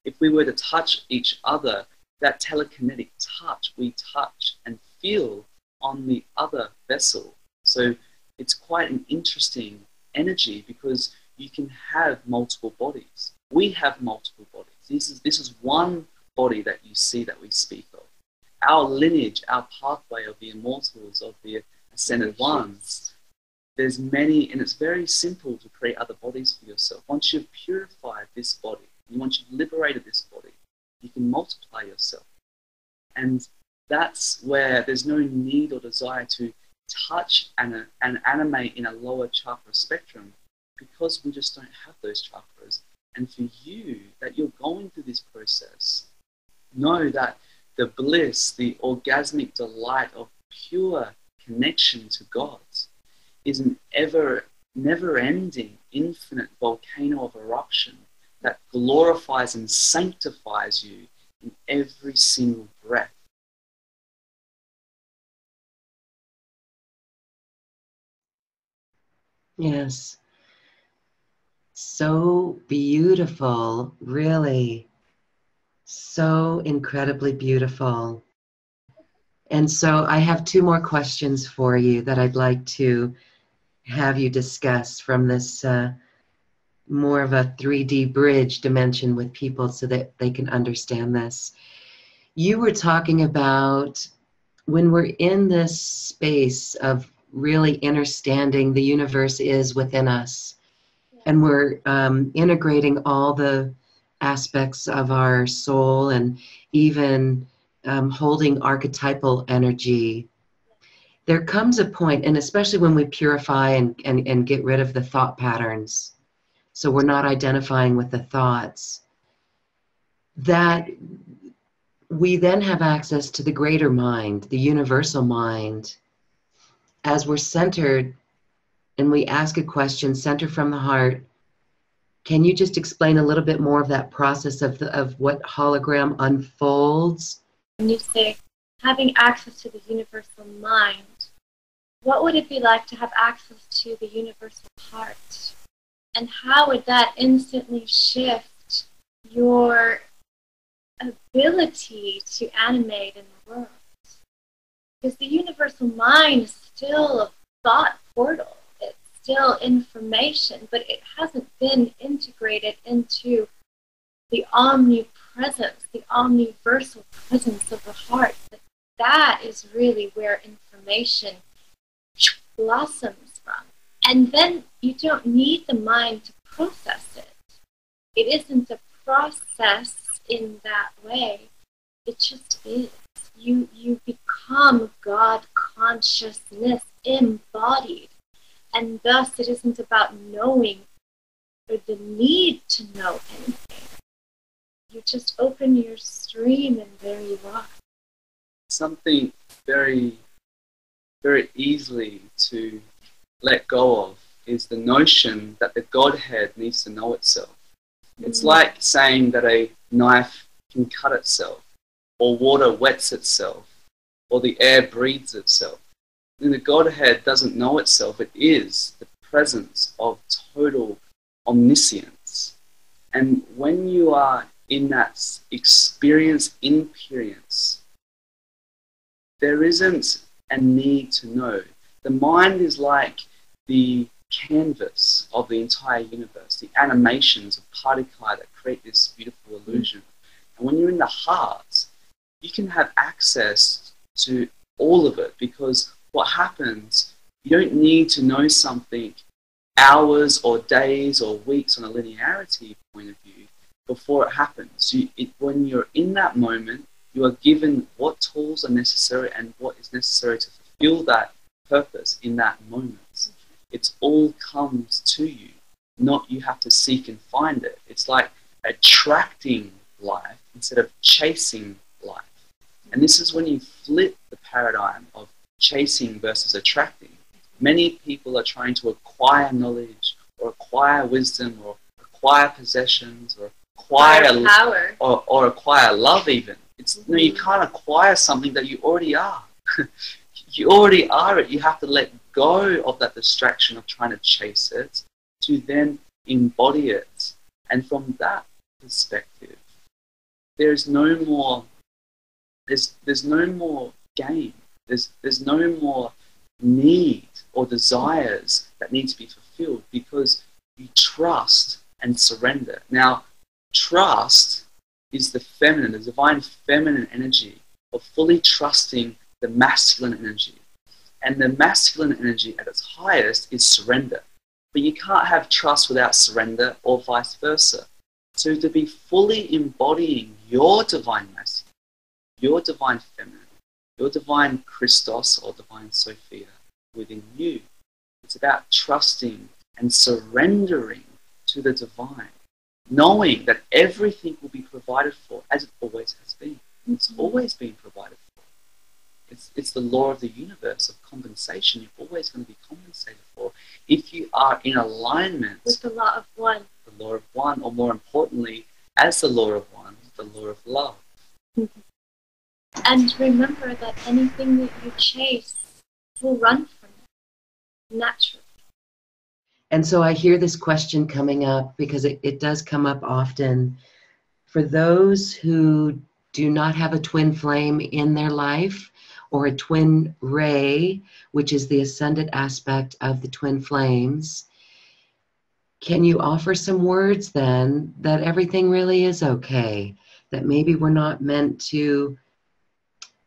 If we were to touch each other, that telekinetic touch, we touch and feel on the other vessel. So it's quite an interesting energy because you can have multiple bodies. We have multiple bodies. This is one body that you see that we speak of. Our lineage, our pathway of the immortals, of the ascended ones, there's many, and it's very simple to create other bodies for yourself. Once you've purified this body, and once you've liberated this body, you can multiply yourself. And that's where there's no need or desire to touch and animate in a lower chakra spectrum, because we just don't have those chakras. And for you, that you're going through this process, know that the bliss, the orgasmic delight of pure connection to God is an never-ending, infinite volcano of eruption that glorifies and sanctifies you in every single breath. Yes. So beautiful, really. So incredibly beautiful. And so I have 2 more questions for you that I'd like to have you discuss from this more of a 3D bridge dimension with people so that they can understand this. You were talking about when we're in this space of really understanding the universe is within us, and we're integrating all the aspects of our soul and even holding archetypal energy. There comes a point, and especially when we purify and get rid of the thought patterns, so we're not identifying with the thoughts, that we then have access to the greater mind, the universal mind. As we're centered and we ask a question, center from the heart, can you just explain a little bit more of that process of what hologram unfolds? When you say having access to the universal mind, what would it be like to have access to the universal heart? And how would that instantly shift your ability to animate in the world? Because the universal mind is still a thought portal. It's still information, but it hasn't been integrated into the omnipresence, the omniversal presence of the heart. But that is really where information blossoms from. And then you don't need the mind to process it. It isn't a process in that way. It just is. You become God consciousness embodied. And thus it isn't about knowing or the need to know anything. You just open your stream and there you are. Something very, very easily to let go of is the notion that the Godhead needs to know itself. It's like saying that a knife can cut itself, or water wets itself, or the air breathes itself. And the Godhead doesn't know itself. It is the presence of total omniscience. And when you are in that experience, there isn't a need to know. The mind is like the canvas of the entire universe, the animations of particles that create this beautiful illusion. And when you're in the heart, you can have access to all of it, because what happens, you don't need to know something hours or days or weeks on a linearity point of view before it happens. When you're in that moment, you are given what tools are necessary and what is necessary to fulfill that purpose in that moment. It all comes to you, not you have to seek and find it. It's like attracting life instead of chasing life. And this is when you flip the paradigm of chasing versus attracting. Many people are trying to acquire knowledge or acquire wisdom or acquire possessions or acquire power or acquire love even. No, you can't acquire something that you already are. You already are it. You have to let go of that distraction of trying to chase it to then embody it. And from that perspective, there's no more game. There's no more need or desires that need to be fulfilled, because you trust and surrender. Now, trust is the feminine, the divine feminine energy of fully trusting the masculine energy. And the masculine energy at its highest is surrender. But you can't have trust without surrender, or vice versa. So to be fully embodying your divine masculine, your divine feminine, your divine Christos or divine Sophia within you, it's about trusting and surrendering to the divine, knowing that everything will be provided for as it always has been. It's always been provided for. It's the law of the universe of compensation. You're always going to be compensated for if you are in alignment with the law of one. The law of one, or more importantly, as the law of one, the law of love. And remember that anything that you chase will run from it naturally. And so I hear this question coming up, because it does come up often. For those who do not have a twin flame in their life, or a twin ray, which is the ascendant aspect of the twin flames, can you offer some words then that everything really is okay? That maybe we're not meant to,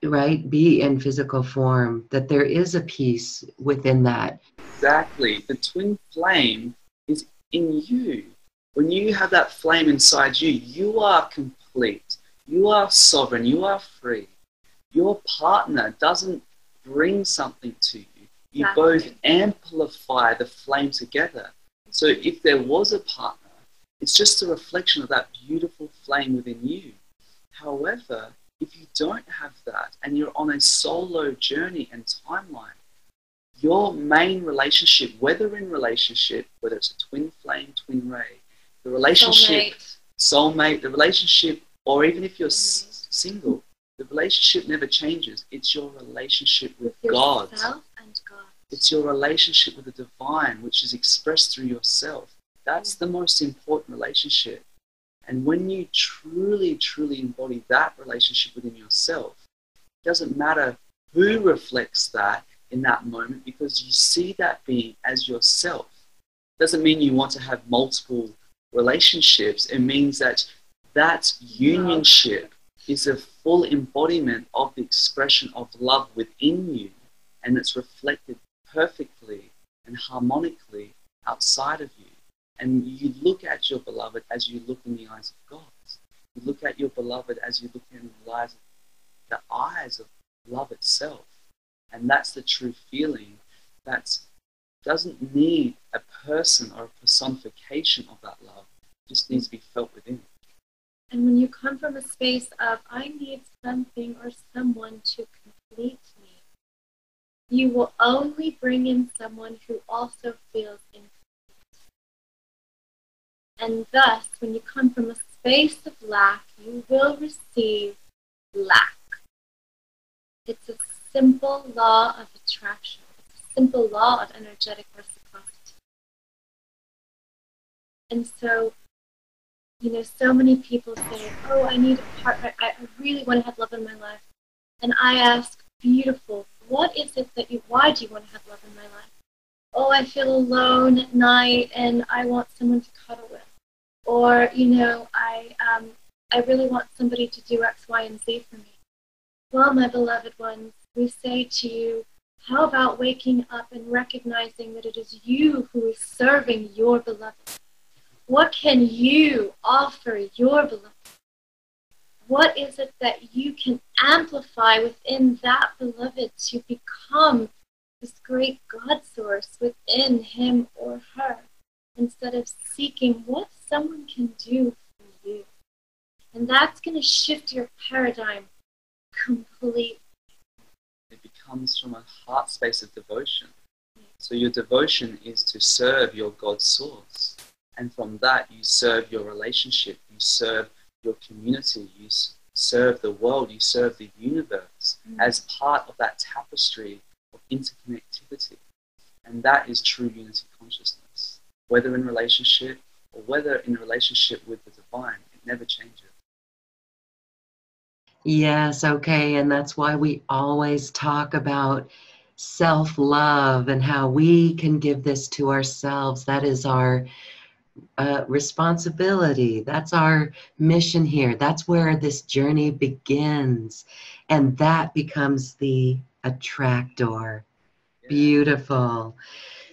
right, be in physical form, that there is a peace within that. Exactly. The twin flame is in you. When you have that flame inside you, you are complete. You are sovereign. You are free. Your partner doesn't bring something to you. You both amplify the flame together. So if there was a partner, it's just a reflection of that beautiful flame within you. However, if you don't have that and you're on a solo journey and timeline, your main relationship, whether it's a twin flame, twin ray, the relationship, soulmate, the relationship, or even if you're single, the relationship never changes. It's your relationship with God. And God. It's your relationship with the divine, which is expressed through yourself. That's the most important relationship. And when you truly, truly embody that relationship within yourself, it doesn't matter who reflects that in that moment, because you see that being as yourself. It doesn't mean you want to have multiple relationships. It means that unionship is a full embodiment of the expression of love within you, and it's reflected perfectly and harmonically outside of you. And you look at your beloved as you look in the eyes of God. You look at your beloved as you look in the eyes of love itself. And that's the true feeling that doesn't need a person or a personification of that love. It just needs to be felt within. And when you come from a space of, I need something or someone to complete me, you will only bring in someone who also feels incomplete. And thus, when you come from a space of lack, you will receive lack. It's a simple law of attraction. It's a simple law of energetic reciprocity. And so, so many people say, oh, I need a partner. I really want to have love in my life. And I ask, beautiful, what is it why do you want to have love in my life? Oh, I feel alone at night and I want someone to cuddle with. Or, I really want somebody to do X, Y, and Z for me. Well, my beloved ones, we say to you, how about waking up and recognizing that it is you who is serving your beloved? What can you offer your beloved? What is it that you can amplify within that beloved to become this great God source within him or her, instead of seeking what someone can do for you? And that's going to shift your paradigm completely. It becomes from a heart space of devotion. So your devotion is to serve your God source. And from that, you serve your relationship, you serve your community, you serve the world, you serve the universe as part of that tapestry of interconnectivity. And that is true unity consciousness. Whether in relationship or whether in relationship with the divine, it never changes. Yes, okay, and that's why we always talk about self-love and how we can give this to ourselves. That is our responsibility. That's our mission here. That's where this journey begins, and that becomes the attractor. Yeah. Beautiful.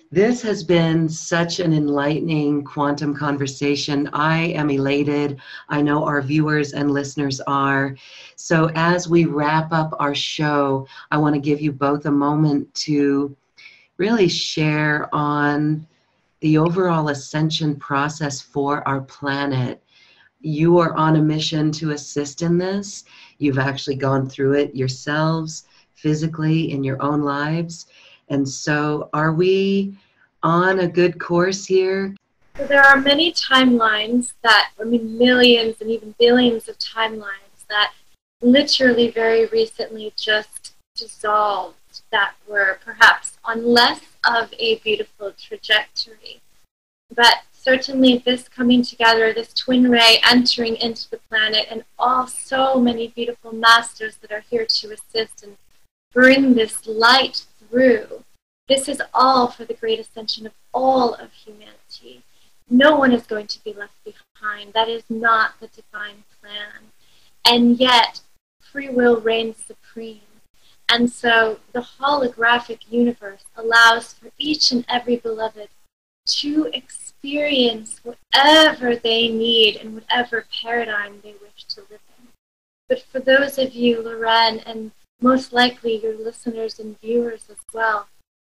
This has been such an enlightening quantum conversation. I am elated. I know our viewers and listeners are. So as we wrap up our show, I want to give you both a moment to really share on the overall ascension process for our planet. You are on a mission to assist in this. You've actually gone through it yourselves, physically, in your own lives. And so are we on a good course here? So there are many timelines that, millions and even billions of timelines that literally very recently just dissolved, that were perhaps on less of a beautiful trajectory. But certainly this coming together, this twin ray entering into the planet, and so many beautiful masters that are here to assist and bring this light through. This is all for the great ascension of all of humanity. No one is going to be left behind. That is not the divine plan. And yet, free will reigns supreme. And so the holographic universe allows for each and every beloved to experience whatever they need in whatever paradigm they wish to live in. But for those of you, Loren, and most likely your listeners and viewers as well,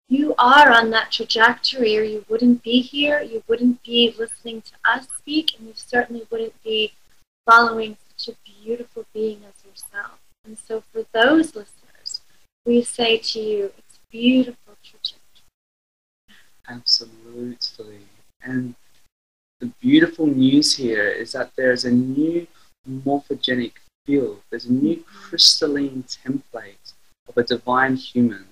you are on that trajectory, or you wouldn't be here, you wouldn't be listening to us speak, and you certainly wouldn't be following such a beautiful being as yourself. And so for those listeners, we say to you, it's beautiful trajectory. Absolutely. And the beautiful news here is that there's a new morphogenic field. There's a new crystalline template of a divine human.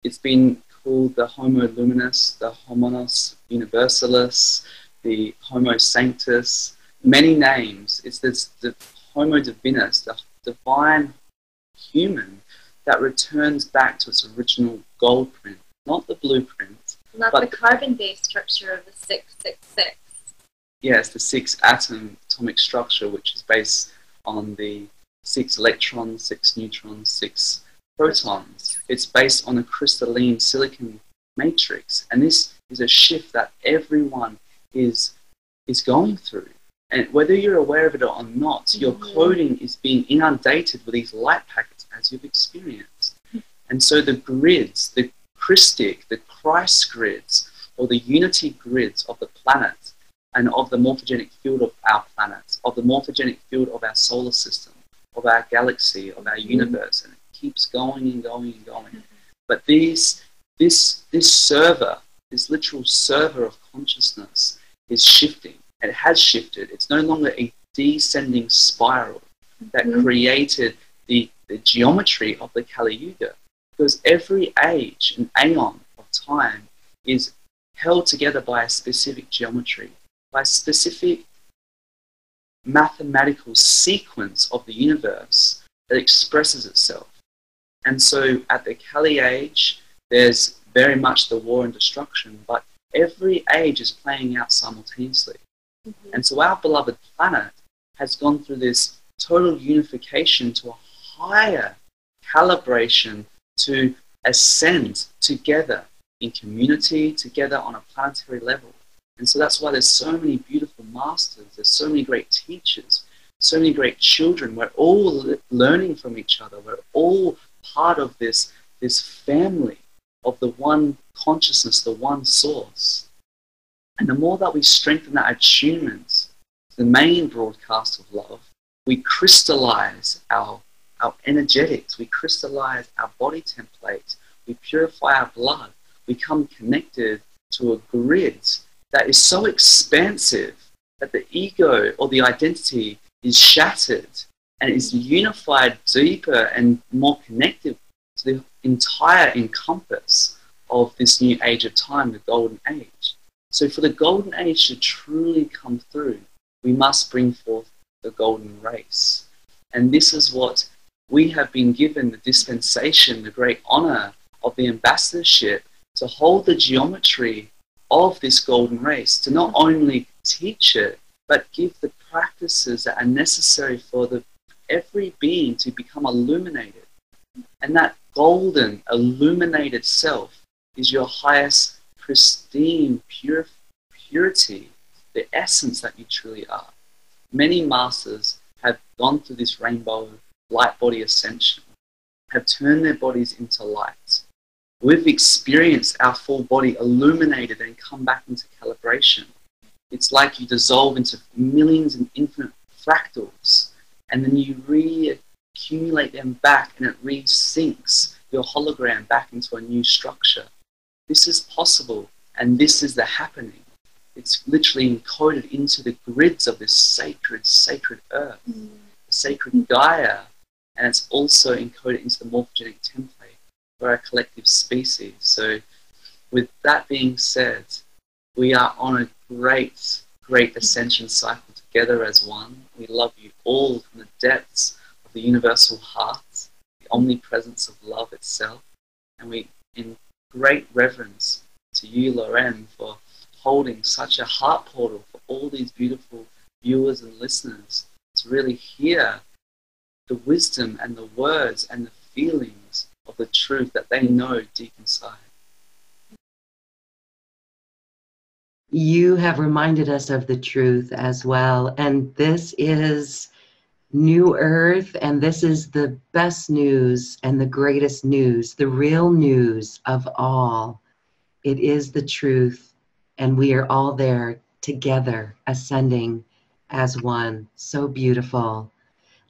It's been called the Homo Luminous, the Homonos Universalis, the Homo Sanctus, many names. It's the Homo Divinus, the divine human that returns back to its original gold print, not the blueprint. Not the carbon-based structure of the 666. Yes, the 6-atom atomic structure, which is based on the 6 electrons, 6 neutrons, 6 protons. It's based on a crystalline silicon matrix. And this is a shift that everyone is going through. And whether you're aware of it or not, your coding is being inundated with these light packets as you've experienced. And so the grids, the Christic, the Christ grids, or the unity grids of the planet and of the morphogenic field of our planet, of the morphogenic field of our solar system, of our galaxy, of our universe, and it keeps going and going and going. But this server, this literal server of consciousness is shifting. It has shifted. It's no longer a descending spiral that created the geometry of the Kali Yuga, because every age and aeon of time is held together by a specific geometry, by a specific mathematical sequence of the universe that expresses itself. And so at the Kali age, there's very much the war and destruction, but every age is playing out simultaneously. And so our beloved planet has gone through this total unification to a higher calibration to ascend together in community, together on a planetary level. And so that's why there's so many beautiful masters, there's so many great teachers, so many great children. We're all learning from each other. We're all part of this family of the one consciousness, the one source. And the more that we strengthen that attunement to the main broadcast of love, we crystallize our energetics, we crystallize our body template, we purify our blood, we become connected to a grid that is so expansive that the ego or the identity is shattered and is unified deeper and more connected to the entire encompass of this new age of time, the golden age. So for the golden age to truly come through, we must bring forth the golden race. And this is what we have been given, the dispensation, the great honor of the ambassadorship, to hold the geometry of this golden race, to not only teach it, but give the practices that are necessary for every being to become illuminated. And that golden, illuminated self is your highest, pristine purity, the essence that you truly are. Many masters have gone through this rainbow light body ascension, have turned their bodies into light. We've experienced our full body illuminated and come back into calibration. It's like you dissolve into millions and infinite fractals, and then you re-accumulate them back, and it re-syncs your hologram back into a new structure. This is possible, and this is the happening. It's literally encoded into the grids of this sacred earth, the sacred Gaia, and it's also encoded into the morphogenetic template for our collective species. So with that being said, we are on a great ascension cycle together as one. We love you all from the depths of the universal heart, the omnipresence of love itself, and we, in great reverence to you, Loren, for holding such a heart portal for all these beautiful viewers and listeners to really hear the wisdom and the words and the feelings of the truth that they know deep inside. You have reminded us of the truth as well, and this is New Earth, and this is the best news and the greatest news, the real news of all. It is the truth, and we are all there together, ascending as one. So beautiful.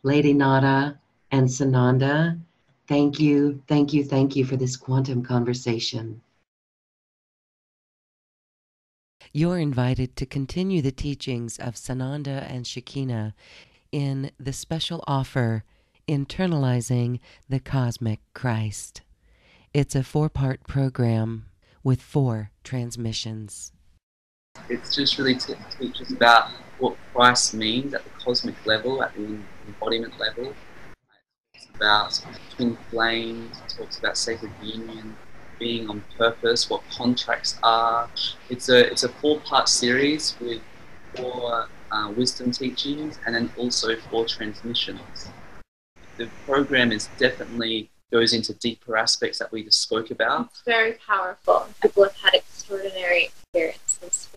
Lady Nada and Sananda, thank you for this quantum conversation. You're invited to continue the teachings of Sananda and Shekinah in the special offer, Internalizing the Cosmic Christ. It's a 4-part program with 4 transmissions. It's just really to teach us about what Christ means at the cosmic level, at the embodiment level. It's about twin flames, it talks about sacred union, being on purpose, what contracts are. It's a 4-part series with 4 wisdom teachings and then also 4 transmissions. The program is definitely goes into deeper aspects that we just spoke about. It's very powerful. People have had extraordinary experiences